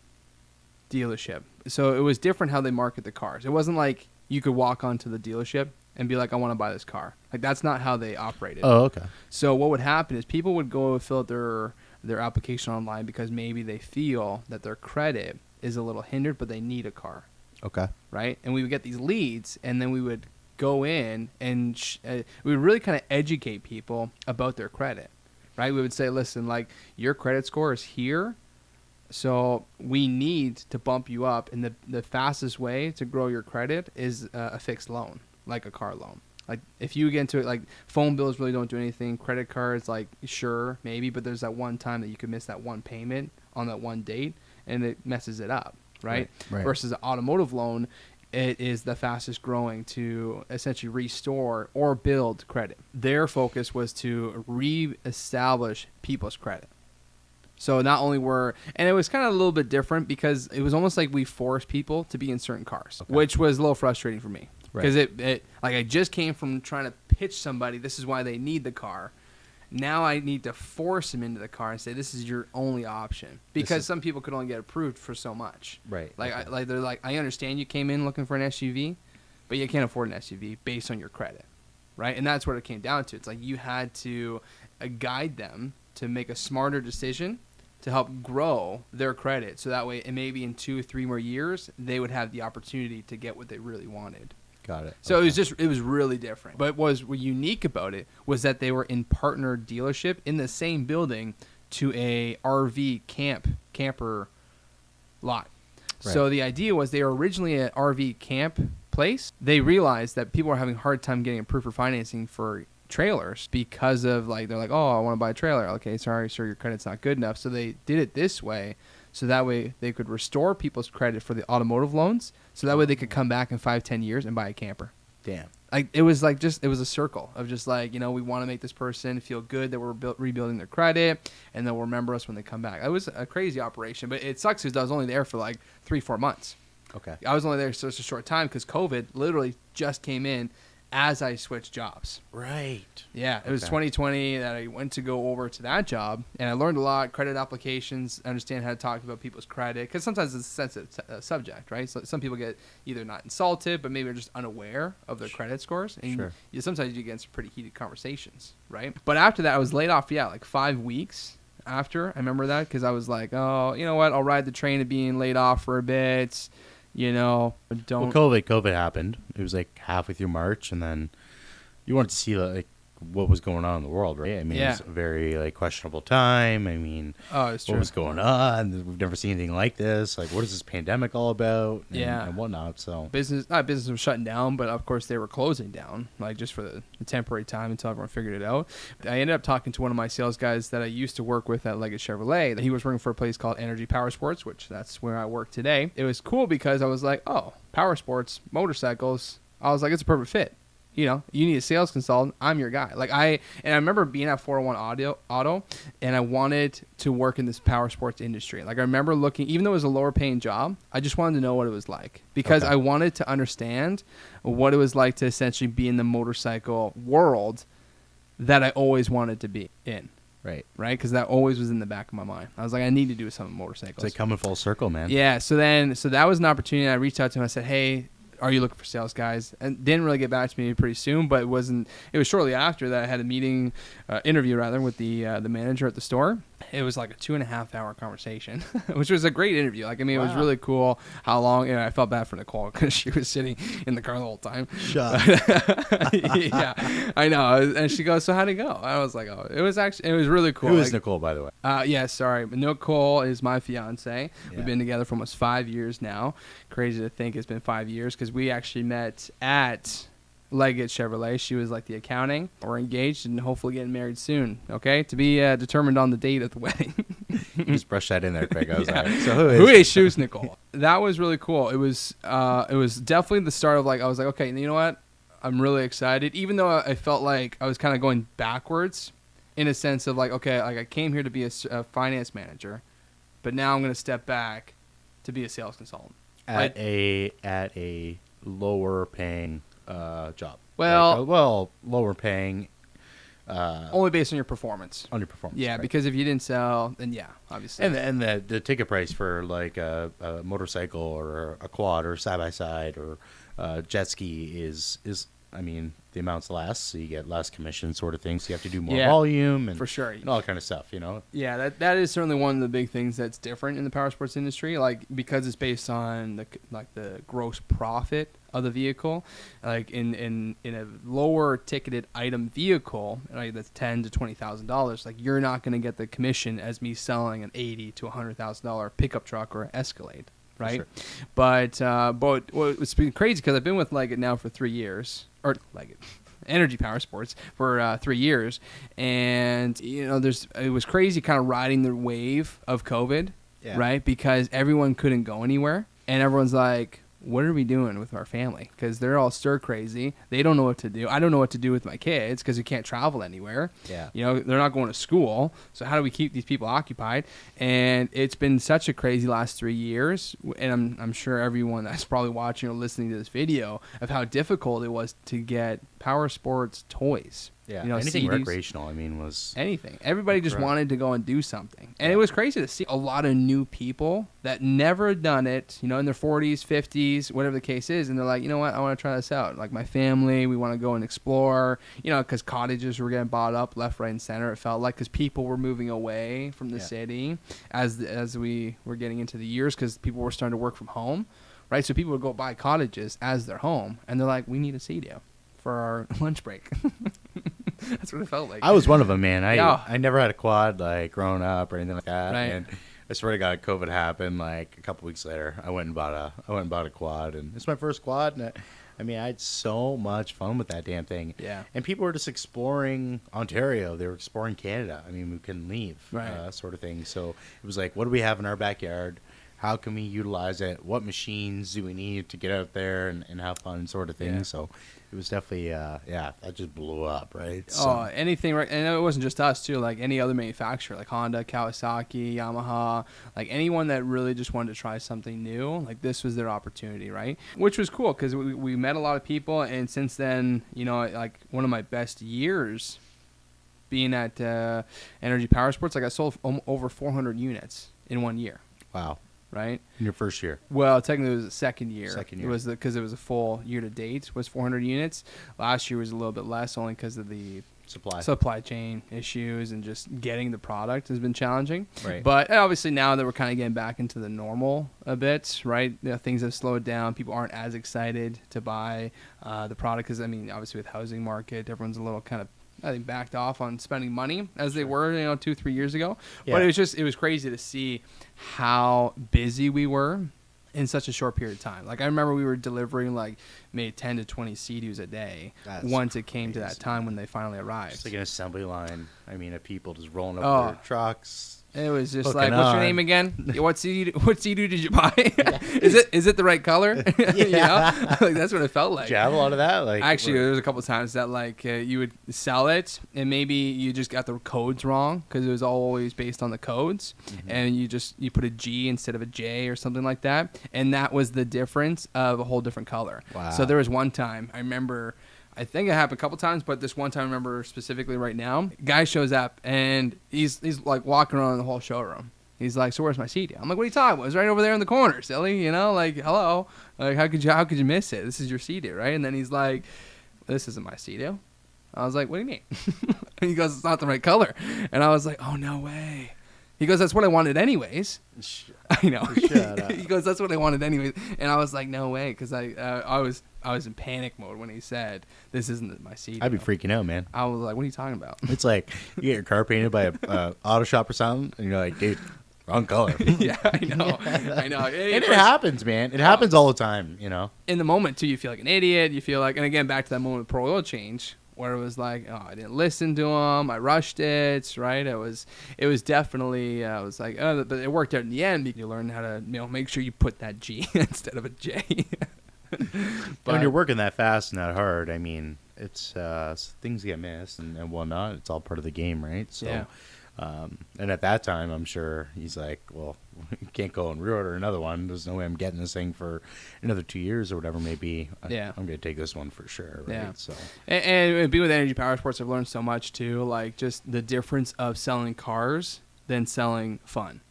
dealership. So it was different how they market the cars. It wasn't like you could walk onto the dealership and be like, I want to buy this car. Like that's not how they operated. Oh, okay. So what would happen is people would go fill out their application online because maybe they feel that their credit is a little hindered, but they need a car. Okay. right? And we would get these leads, and then we would go in and we would really kind of educate people about their credit, right? We would say, listen, like, your credit score is here, so we need to bump you up, and the fastest way to grow your credit is a fixed loan, like a car loan. Like, if you get into it, like, phone bills really don't do anything. Credit cards, like, sure, maybe, but there's that one time that you could miss that one payment on that one date, and it messes it up, right? Versus an automotive loan, it is the fastest growing to essentially restore or build credit. Their focus was to reestablish people's credit. So not only and it was kind of a little bit different because it was almost like we forced people to be in certain cars, which was a little frustrating for me. Because it like, I just came from trying to pitch somebody, this is why they need the car. Now I need to force them into the car and say, this is your only option. Because some people could only get approved for so much. Right. Like, they're like, I understand you came in looking for an SUV, but you can't afford an SUV based on your credit. Right. And that's what it came down to. It's like you had to guide them to make a smarter decision to help grow their credit. So that way, and maybe in 2 or 3 more years, they would have the opportunity to get what they really wanted. Got it. So it was really different. But what was unique about it was that they were in partner dealership in the same building to a RV camper lot. Right. So the idea was they were originally an RV camp place. They realized that people were having a hard time getting approved for financing for trailers because of, like, they're like, oh, I want to buy a trailer. Okay, sorry, sir, your credit's not good enough. So they did it this way. So that way they could restore people's credit for the automotive loans. So that way they could come back in 5-10 years and buy a camper. Damn. Like, it was like it was a circle of just like, we want to make this person feel good that we're rebuilding their credit, and they'll remember us when they come back. It was a crazy operation, but it sucks because I was only there for like 3-4 months. Okay. I was only there such a short time because COVID literally just came in as I switched jobs. Right. Yeah, it was 2020 that I went to go over to that job, and I learned a lot, credit applications, understand how to talk about people's credit, because sometimes it's a sensitive subject, right? So some people get either not insulted, but maybe they're just unaware of their credit scores, and sometimes you get into pretty heated conversations, right? But after that, I was laid off, like 5 weeks after. I remember that because I was like, oh, you know what? I'll ride the train of being laid off for a bit. Well, COVID happened. It was like halfway through March, and then you wanted to see like what was going on in the world, right? I mean, it was a very like questionable time. I mean, what was going on? We've never seen anything like this. Like, what is this pandemic all about? And whatnot. So business was shutting down, but of course they were closing down, like just for the temporary time until everyone figured it out. I ended up talking to one of my sales guys that I used to work with at Leggett Chevrolet. He was working for a place called Energy Powersports, which that's where I work today. It was cool because I was like, oh, powersports, motorcycles. I was like, it's a perfect fit. You need a sales consultant. I'm your guy. I remember being at 401 Auto, and I wanted to work in this power sports industry. Like, I remember looking, even though it was a lower paying job, I just wanted to know what it was like because I wanted to understand what it was like to essentially be in the motorcycle world that I always wanted to be in. Right. Because that always was in the back of my mind. I was like, I need to do something with motorcycles. It's like coming full circle, man. Yeah. So that was an opportunity. I reached out to him. I said, hey, are you looking for sales guys? And didn't really get back to me pretty soon, but it was shortly after that I had a interview with the manager at the store. It was like a 2.5 hour conversation, which was a great interview. Like, I mean, It was really cool how long, I felt bad for Nicole because she was sitting in the car the whole time. Yeah, I know. And she goes, so how'd it go? I was like, oh, it was really cool. Who is Nicole, by the way? Yeah, sorry. Nicole is my fiance. Yeah. We've been together for almost 5 years now. Crazy to think it's been 5 years because we actually met at Leggett Chevrolet. She was like the accounting. We're engaged and hopefully getting married soon. Okay, to be determined on the date of the wedding. You just brush that in there, Craig. I was like, so who is Shoes Nicole? That was really cool. It was definitely the start of I was like, okay, you know what? I'm really excited, even though I felt like I was kind of going backwards in a sense of I came here to be a finance manager, but now I'm going to step back to be a sales consultant at a lower paying job. Well, lower paying. Only based on your performance. On your performance. Yeah, right. Because if you didn't sell, then obviously. And the ticket price for like a motorcycle or a quad or side by side or jet ski is I mean, the amount's less, so you get less commission sort of thing. So you have to do more Yeah, volume and for sure. and all that kind of stuff, you know? Yeah, that is certainly one of the big things that's different in the power sports industry, like because it's based on the gross profit of the vehicle. Like in a lower ticketed item vehicle, like that's $10,000 to $20,000, like you're not going to get the commission as me selling an $80,000 to $100,000 pickup truck or Escalade, right? Sure. But it's been crazy because I've been with Leggett now for 3 years, or Leggett. Energy Power Sports for 3 years, and you know, it was crazy kind of riding the wave of COVID, right? Because everyone couldn't go anywhere, and everyone's like, what are we doing with our family? Because they're all stir crazy. They don't know what to do. I don't know what to do with my kids because we can't travel anywhere. Yeah. You know, they're not going to school. So how do we keep these people occupied? And it's been such a crazy last 3 years. And I'm sure everyone that's probably watching or listening to this video of how difficult it was to get power sports toys. Yeah, you know, anything CDs, recreational, I mean, was... anything. Everybody just correct. wanted to go and do something. And it was crazy to see a lot of new people that never done it, you know, in their 40s, 50s, whatever the case is. And they're like, you know what, I want to try this out. Like my family, we want to go and explore, you know, because cottages were getting bought up left, right, and center, it felt like, because people were moving away from the city as we were getting into the years, because people were starting to work from home, right? So people would go buy cottages as their home. And they're like, we need a CDO for our lunch break. That's what it felt like. I was one of them, man. I never had a quad, like, growing up or anything like that. Right. And I swear to God, COVID happened, like, a couple weeks later. I went and bought a quad, and it's my first quad, and I mean, I had so much fun with that damn thing. Yeah. And people were just exploring Ontario. They were exploring Canada. I mean, we couldn't leave, right. Sort of thing. So it was like, what do we have in our backyard? How can we utilize it? What machines do we need to get out there and have fun, sort of thing? Yeah. So it was definitely, that just blew up, right? So, Oh, anything, right? And it wasn't just us, too. Like any other manufacturer, like Honda, Kawasaki, Yamaha, like anyone that really just wanted to try something new, like this was their opportunity, right? Which was cool because we met a lot of people. And since then, you know, like one of my best years being at Energy Power Sports, like I sold over 400 units in 1 year. wow. Right? In your first year. Well, technically it was the second year. Second year. It was because it was a full year to date was 400 units. Last year was a little bit less, only because of the supply chain issues and just getting the product has been challenging. Right. But obviously now that we're kind of getting back into the normal a bit, right? You know, things have slowed down. People aren't as excited to buy the product because, I mean, obviously with housing market, everyone's a little kind of, I think, backed off on spending money as they were, you know, 2-3 years ago. Yeah. But it was crazy to see how busy we were in such a short period of time. Like I remember we were delivering like maybe 10 to 20 CDs a day. That's once it came to that time when they finally arrived. Just like an assembly line. I mean, of people just rolling up their trucks. It was just Hooking like, what's your on. name again? What CD did you buy? Is it the right color? You know? Like that's what it felt like. Did you have a lot of that? Like, actually, there was a couple of times that like you would sell it and maybe you just got the codes wrong because it was always based on the codes, and you put a G instead of a J or something like that, and that was the difference of a whole different color. Wow. So there was one time I remember. I think it happened a couple times, but this one time I remember specifically right now. Guy shows up and he's like walking around the whole showroom. He's like, "So where's my CD?" I'm like, "What are you talking about? It's right over there in the corner, silly. You know, like, hello, like how could you miss it? This is your CD, right?" And then he's like, "This isn't my CD." I was like, "What do you mean?" And he goes, "It's not the right color." And I was like, "Oh no way." He goes, "That's what I wanted anyways." I know. Shut up. He goes, "That's what I wanted anyways." And I was like, "No way," because I was in panic mode when he said, "This isn't my CD." I'd be freaking out, man. I was like, "What are you talking about?" It's like you get your car painted by a auto shop or something, and you're like, "Dude, wrong color." Yeah, I know. I know. And it happens, man. It happens all the time, you know. In the moment too, you feel like an idiot. You feel like, and again, back to that moment with pro oil change, where it was like, oh, I didn't listen to him. I rushed it. Right? It was definitely. I was like, oh, but it worked out in the end. You learn how to, make sure you put that G instead of a J. But when you're working that fast and that hard, I mean, it's things get missed and whatnot. It's all part of the game, right? So, yeah. And at that time, I'm sure he's like, well, you can't go and reorder another one. There's no way I'm getting this thing for another 2 years or whatever it may be. Yeah. I'm going to take this one for sure, right? Yeah. So. And being with Energy Power Sports, I've learned so much too, like just the difference of selling cars than selling fun.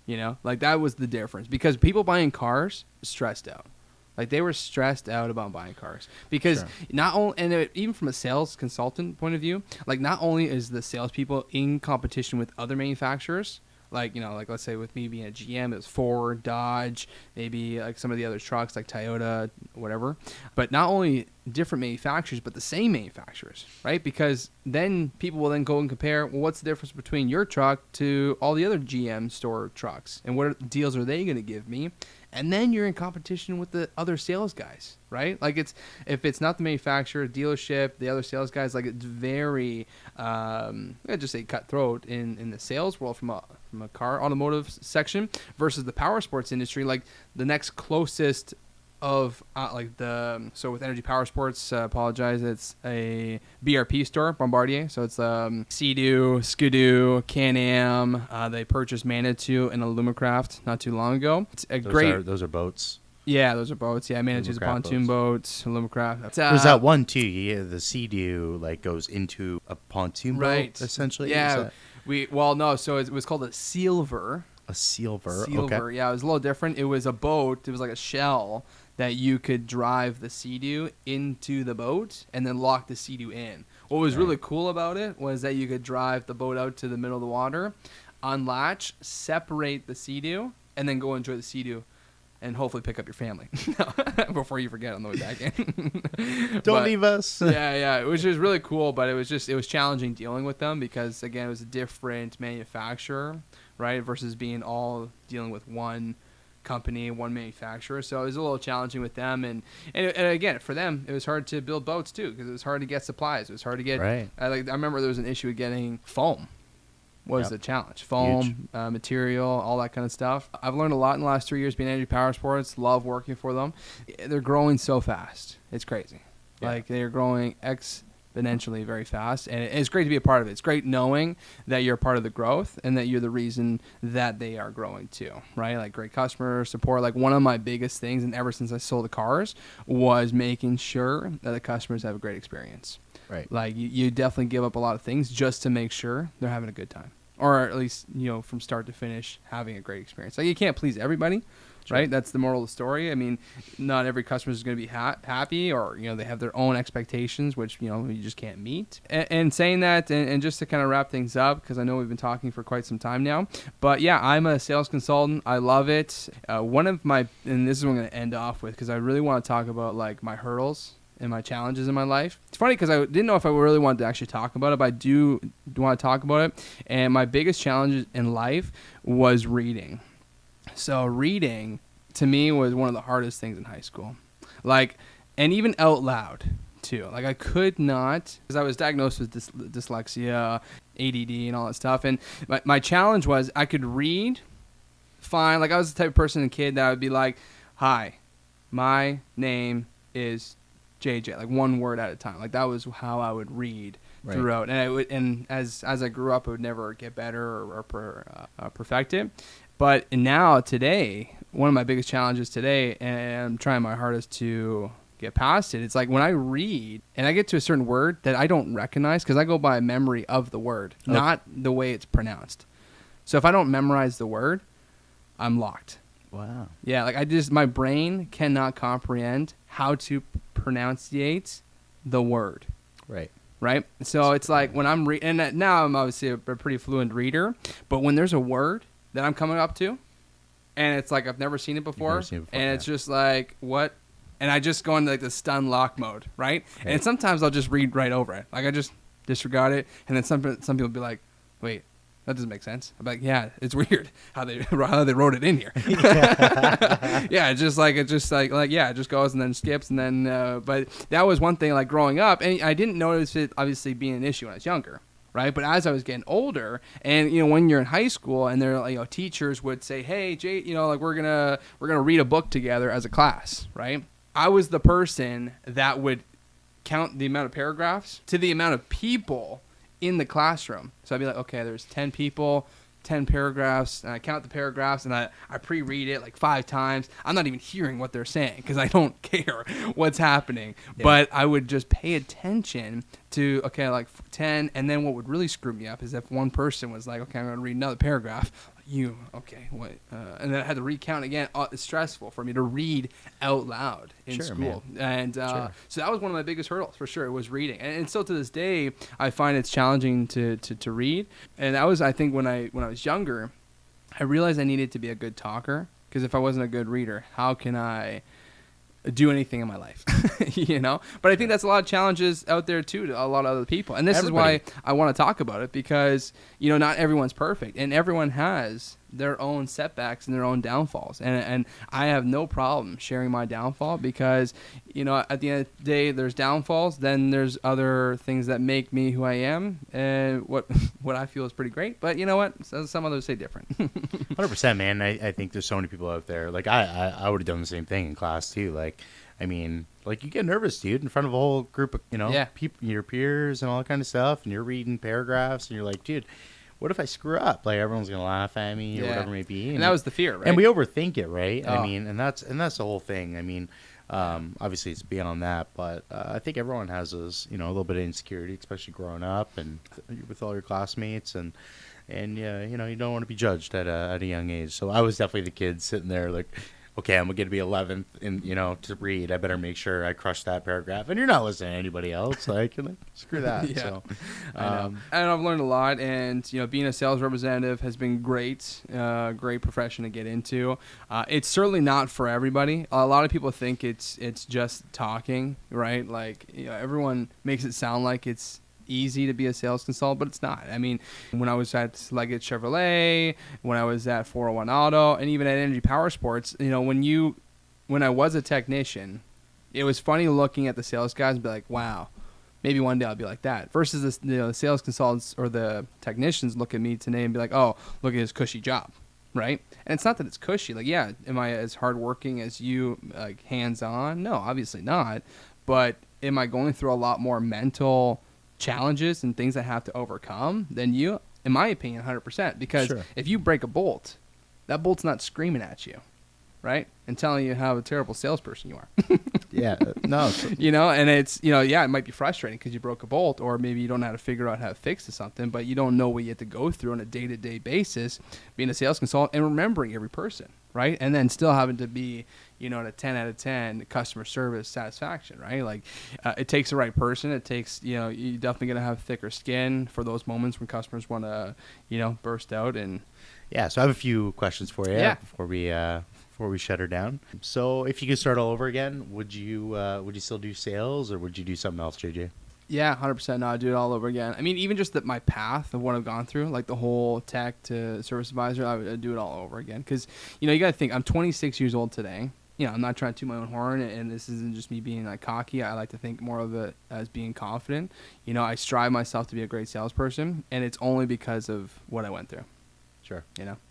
You know, like that was the difference because people buying cars stressed out. Like they were stressed out about buying cars because not only, and even from a sales consultant point of view, like not only is the salespeople in competition with other manufacturers, like, you know, like let's say with me being a GM, it was Ford, Dodge, maybe like some of the other trucks like Toyota, whatever. But not only different manufacturers, but the same manufacturers, right? Because then people will then go and compare, well, what's the difference between your truck to all the other GM store trucks? And what deals are they going to give me? And then you're in competition with the other sales guys, right? Like if it's not the manufacturer, dealership, the other sales guys, like it's very, I'd just say cutthroat in the sales world from a car automotive section versus the power sports industry. Like the next closest of so with Energy Powersports, apologize, it's a BRP store, Bombardier. So it's Sea-Doo, Skidoo, Can-Am. They purchased Manitou and a Lumicraft not too long ago. It's a Those are boats. Yeah, those are boats. Yeah, Manitou's a pontoon boat. Lumicraft. There's that one too. Yeah, the Sea-Doo like goes into a pontoon boat essentially. Yeah, no. So it was called a Silver. A Silver. Okay. Yeah, it was a little different. It was a boat. It was like a shell that you could drive the Sea-Doo into the boat and then lock the Sea-Doo in. What was really cool about it was that you could drive the boat out to the middle of the water, unlatch, separate the Sea-Doo, and then go enjoy the Sea-Doo and hopefully pick up your family before you forget on the way back in. Don't leave us. Yeah, which was really cool, but it was challenging dealing with them because, again, it was a different manufacturer, right, versus being all dealing with one company, one manufacturer. So it was a little challenging with them, and again, for them it was hard to build boats too because it was hard to get supplies. It was hard to get I remember there was an issue with getting foam was the challenge. Foam, material, all that kind of stuff. I've learned a lot in the last 3 years being Energy Powersports. Love working for them. They're growing so fast. It's crazy. Like they're growing exponentially very fast, and it's great to be a part of it. It's great knowing that you're a part of the growth and that you're the reason that they are growing too, right? Like great customer support. Like one of my biggest things, and ever since I sold the cars, was making sure that the customers have a great experience. Right. Like you definitely give up a lot of things just to make sure they're having a good time, or at least, you know, from start to finish having a great experience. Like you can't please everybody. Right, that's the moral of the story. I mean, not every customer is going to be happy, or, you know, they have their own expectations, which, you know, you just can't meet. And saying that, and just to kind of wrap things up, because I know we've been talking for quite some time now, but yeah, I'm a sales consultant. I love it. One of my, and this is what I'm going to end off with, because I really want to talk about like my hurdles and my challenges in my life. It's funny because I didn't know if I really wanted to actually talk about it, but I do want to talk about it. And my biggest challenge in life was reading. So reading to me was one of the hardest things in high school, like, and even out loud too. Like I could not, because I was diagnosed with dyslexia, ADD, and all that stuff. And my challenge was I could read fine. Like I was the type of person and kid that I would be like, "Hi, my name is JJ," like one word at a time. Like that was how I would read throughout. And as I grew up, I would never get better or perfect it. But now, today, one of my biggest challenges today, and I'm trying my hardest to get past it, it's like when I read and I get to a certain word that I don't recognize, because I go by memory of the word, not the way it's pronounced. So if I don't memorize the word, I'm locked. Wow. Yeah, like my brain cannot comprehend how to pronunciate the word. Right? So it's like when I'm reading, and now I'm obviously a pretty fluent reader, but when there's a word that I'm coming up to, and it's like I've never seen it before, it's just like, what? And I just go into like the stun lock mode, right? And sometimes I'll just read right over it. Like I just disregard it, and then some people will be like, wait, that doesn't make sense. I'm like, yeah, it's weird how they wrote it in here. It just goes and then skips, and then but that was one thing, like growing up, and I didn't notice it obviously being an issue when I was younger. Right, but as I was getting older, and you know, when you're in high school, and there, you know, teachers would say, "Hey, Jay, you know, like we're gonna read a book together as a class." Right, I was the person that would count the amount of paragraphs to the amount of people in the classroom. So I'd be like, okay, there's 10 people, 10 paragraphs, and I count the paragraphs, and I pre-read it like 5 times. I'm not even hearing what they're saying because I don't care what's happening. Yeah. But I would just pay attention to, okay, like 10, and then what would really screw me up is if one person was like, okay, I'm going to read another paragraph. you, okay, what? And then I had to recount again. It's stressful for me to read out loud in Sure, school. man. And Sure. so that was one of my biggest hurdles for sure, was reading. And still to this day, I find it's challenging to read. And that was, I think, when I was younger, I realized I needed to be a good talker, because if I wasn't a good reader, how can I do anything in my life? But I think that's a lot of challenges out there too to a lot of other people, and this Everybody. is why I want to talk about it, because not everyone's perfect, and everyone has their own setbacks and their own downfalls, and I have no problem sharing my downfall, because at the end of the day, there's downfalls, then there's other things that make me who I am, and what I feel is pretty great. But you know what, some others say different. 100%, man. I think there's so many people out there. Like I would have done the same thing in class too. Like, I mean, like, you get nervous, dude, in front of a whole group of people, your peers and all that kind of stuff, and you're reading paragraphs, and you're like, dude, what if I screw up? Like, everyone's gonna laugh at me or whatever it may be. And that was the fear, right? And we overthink it, right? Oh. I mean, and that's the whole thing. I mean, obviously it's beyond that, but I think everyone has those, a little bit of insecurity, especially growing up and with all your classmates, and yeah, you don't want to be judged at a young age. So I was definitely the kid sitting there like, okay, I'm going to be 11th and, to read. I better make sure I crush that paragraph. And you're not listening to anybody else. Like screw that. Yeah. So, I know. And I've learned a lot. And, being a sales representative has been great, great profession to get into. It's certainly not for everybody. A lot of people think it's just talking, right? Like, everyone makes it sound like it's easy to be a sales consultant, but it's not. I mean, when I was at Leggett Chevrolet, when I was at 401 Auto, and even at Energy Powersports, when I was a technician, it was funny looking at the sales guys and be like, wow, maybe one day I'll be like that. Versus the sales consultants or the technicians look at me today and be like, oh, look at his cushy job, right? And it's not that it's cushy. Like, yeah, am I as hardworking as you, like, hands-on? No, obviously not. But am I going through a lot more mental challenges and things I have to overcome than you? In my opinion, 100%. Because if you break a bolt, that bolt's not screaming at you, right? And telling you how a terrible salesperson you are. Yeah, no. And it's, it might be frustrating because you broke a bolt, or maybe you don't know how to figure out how to fix something, but you don't know what you have to go through on a day-to-day basis being a sales consultant and remembering every person, right? And then still having to be, at a 10 out of 10 customer service satisfaction, right? Like, it takes the right person. It takes, you're definitely going to have thicker skin for those moments when customers want to, burst out. And yeah, so I have a few questions for you before we shut her down. So if you could start all over again, would you still do sales, or would you do something else, JJ? Yeah, 100%. No, I'd do it all over again. I mean, even just my path of what I've gone through, like the whole tech to service advisor, I would do it all over again. Because, you got to think, I'm 26 years old today. I'm not trying to toot my own horn, and this isn't just me being like cocky. I like to think more of it as being confident. I strive myself to be a great salesperson, and it's only because of what I went through. Sure.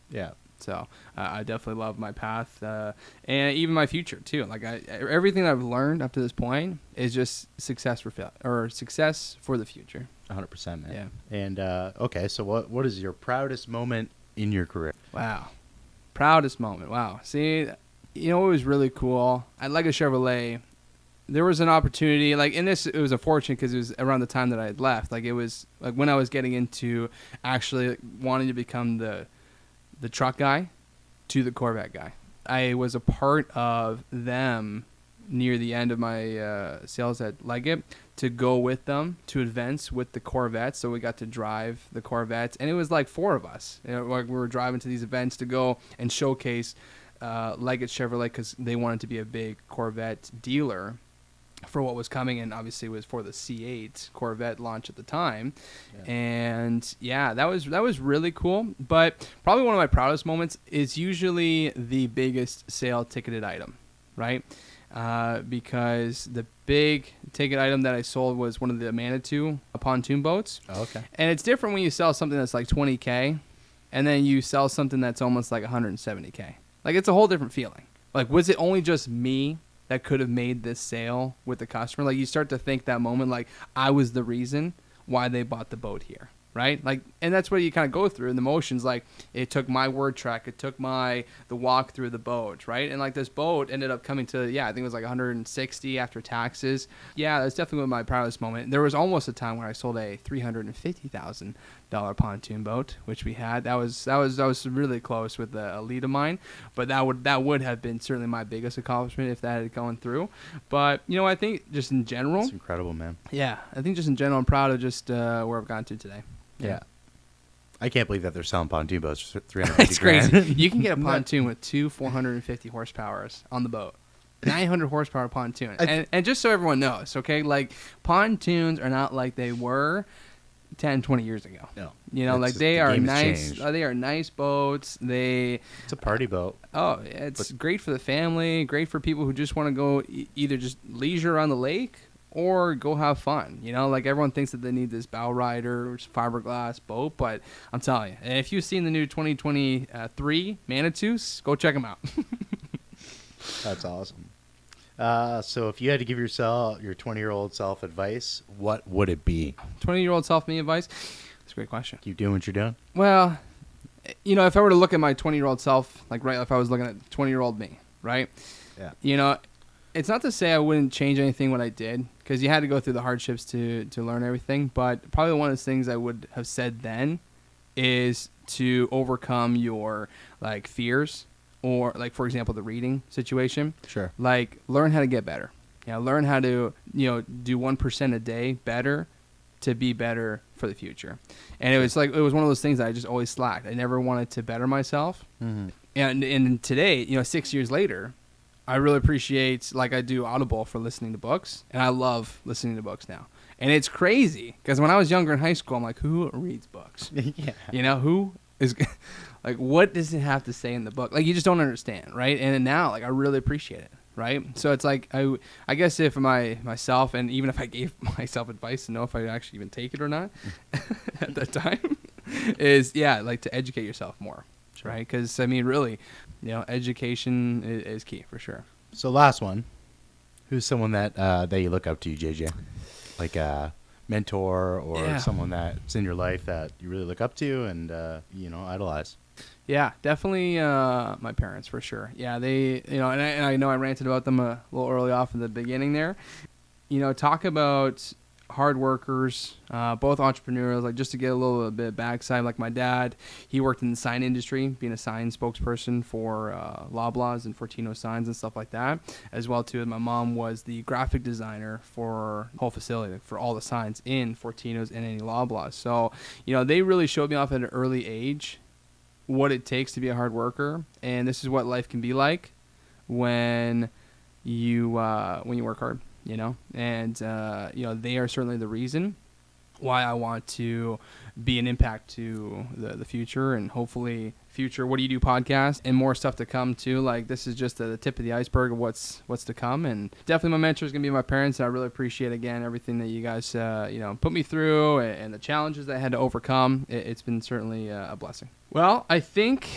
Yeah. So I definitely love my path, and even my future too. Like, everything I've learned up to this point is just success for the future. 100%, man. Yeah. And okay, so what is your proudest moment in your career? Wow, proudest moment. Wow. See, it was really cool. At Leggett Chevrolet, there was an opportunity, like, in this, it was unfortunate because it was around the time that I had left. Like, it was like when I was getting into actually wanting to become the truck guy to the Corvette guy. I was a part of them near the end of my sales at Leggett to go with them to events with the Corvettes. So we got to drive the Corvettes, and it was like 4 of us. Like, we were driving to these events to go and showcase Leggett Chevrolet, because they wanted to be a big Corvette dealer for what was coming, and obviously it was for the C8 Corvette launch at the time. Yeah. And yeah, that was really cool. But probably one of my proudest moments is usually the biggest sale ticketed item, right? Because the big ticket item that I sold was one of the Manitou pontoon boats. Oh, okay. And it's different when you sell something that's like $20K and then you sell something that's almost like $170K. Like, it's a whole different feeling. Like, was it only just me that could have made this sale with the customer? Like, you start to think that moment, like, I was the reason why they bought the boat here, right? Like, and that's what you kind of go through in the motions. Like, it took my word track, it took the walk through the boat, right? And like this boat ended up coming to, I think it was like 160 after taxes. Yeah, that's definitely my proudest moment. There was almost a time where I sold a $350,000 pontoon boat, which we had. That was really close with a lead of mine, but that would have been certainly my biggest accomplishment if that had gone through. But I think just in general, it's incredible, man. Yeah, I think just in general, I'm proud of just where I've gotten to today. Yeah. I can't believe that they're selling pontoon boats for $350,000. It's crazy. You can get a pontoon with two 450 horsepowers on the boat. 900 horsepower pontoon. And just so everyone knows, okay, like pontoons are not like they were 10, 20 years ago. No. Like they are nice. They are nice boats. It's a party boat. Oh, it's great for the family, great for people who just want to go either just leisure on the lake or go have fun. Like everyone thinks that they need this bow rider or fiberglass boat, but I'm telling you, if you've seen the new 2023 Manitous, go check them out. That's awesome. So if you had to give your 20-year-old self advice, what would it be? 20-year-old self me advice? That's a great question. Keep doing what you're doing? Well, if I were to look at my 20-year-old self, like right, if I was looking at 20-year-old me, right? Yeah. It's not to say I wouldn't change anything what I did, because you had to go through the hardships to learn everything. But probably one of the things I would have said then is to overcome your like fears, or like, for example, the reading situation. Sure. Like, learn how to get better. Learn how to do 1% a day better to be better for the future. And it was one of those things that I just always slacked. I never wanted to better myself. Mm-hmm. And today, 6 years later, I really appreciate, like, I do Audible for listening to books, and I love listening to books now. And it's crazy, because when I was younger in high school, I'm like, who reads books? Yeah. Who is, like, what does it have to say in the book? Like, you just don't understand, right? And now, like, I really appreciate it, right? So it's like, I guess if myself, and even if I gave myself advice to know if I actually even take it or not at that time, is, like, to educate yourself more. Sure. Right? Because, I mean, really, education is key for sure. So last one, who's someone that you look up to, JJ? Like a mentor or someone that's in your life that you really look up to and, idolize? Yeah, definitely my parents for sure. Yeah, they, and I know I ranted about them a little early off in the beginning there. Talk about hard workers, both entrepreneurs, like just to get a little bit backside, like my dad, he worked in the sign industry, being a sign spokesperson for Loblaws and Fortino signs and stuff like that, as well too as my mom was the graphic designer for the whole facility, for all the signs in Fortinos and any Loblaws. So, they really showed me off at an early age what it takes to be a hard worker, and this is what life can be like when you work hard. And they are certainly the reason why I want to be an impact to the future, and hopefully future What Do You Do podcast and more stuff to come too. Like, this is just the tip of the iceberg of what's to come, and definitely my mentor is going to be my parents, and I really appreciate, again, everything that you guys put me through and the challenges that I had to overcome. It's been certainly a blessing. Well, I think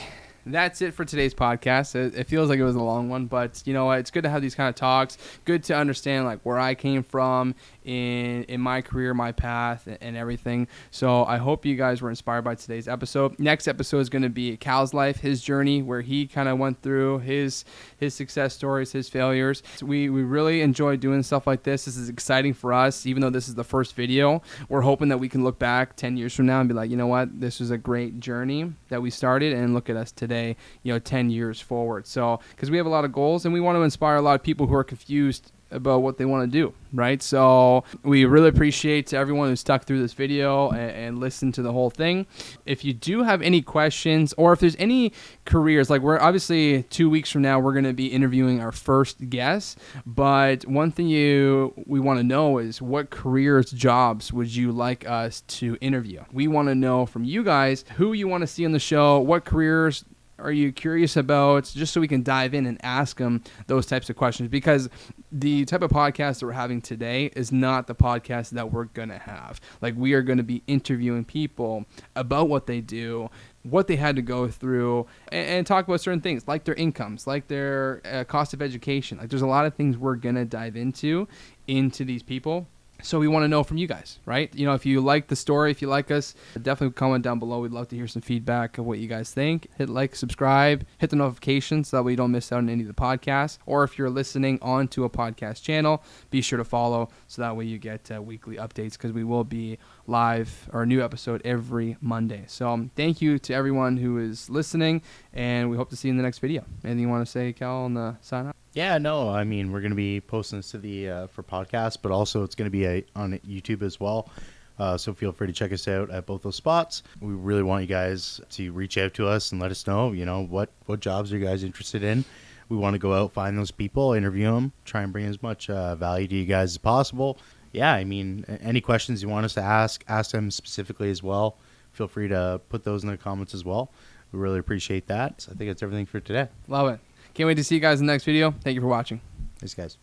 that's it for today's podcast. It feels like it was a long one, but it's good to have these kind of talks. Good to understand like where I came from in my career, my path, and everything. So I hope you guys were inspired by today's episode. Next episode is going to be Cal's life, his journey, where he kind of went through his success stories, his failures. So we really enjoy doing stuff like this. This is exciting for us, even though this is the first video. We're hoping that we can look back 10 years from now and be like, you know what, this was a great journey that we started, and look at us today, 10 years forward. So, because we have a lot of goals, and we want to inspire a lot of people who are confused about what they want to do, right? So we really appreciate everyone who stuck through this video and listened to the whole thing. If you do have any questions, or if there's any careers, like we're obviously 2 weeks from now, we're going to be interviewing our first guest, but one thing we want to know is what careers, jobs would you like us to interview? We want to know from you guys who you want to see on the show, what careers are you curious about, just so we can dive in and ask them those types of questions, because the type of podcast that we're having today is not the podcast that we're going to have. Like, we are going to be interviewing people about what they do, what they had to go through, and talk about certain things like their incomes, like their cost of education. Like, there's a lot of things we're going to dive into these people. So we want to know from you guys, right? If you like the story, if you like us, definitely comment down below. We'd love to hear some feedback of what you guys think. Hit like, subscribe, hit the notifications so that way you don't miss out on any of the podcasts. Or if you're listening onto a podcast channel, be sure to follow so that way you get weekly updates, because we will be live or a new episode every Monday. So thank you to everyone who is listening, and we hope to see you in the next video. Anything you want to say, Cal, on the sign up? Yeah, no, I mean, we're going to be posting this to the for podcast, but also it's going to be on YouTube as well. So feel free to check us out at both those spots. We really want you guys to reach out to us and let us know, what jobs are you guys interested in. We want to go out, find those people, interview them, try and bring as much value to you guys as possible. Yeah, I mean, any questions you want us to ask them specifically as well. Feel free to put those in the comments as well. We really appreciate that. So I think that's everything for today. Love it. Can't wait to see you guys in the next video. Thank you for watching. Thanks, guys.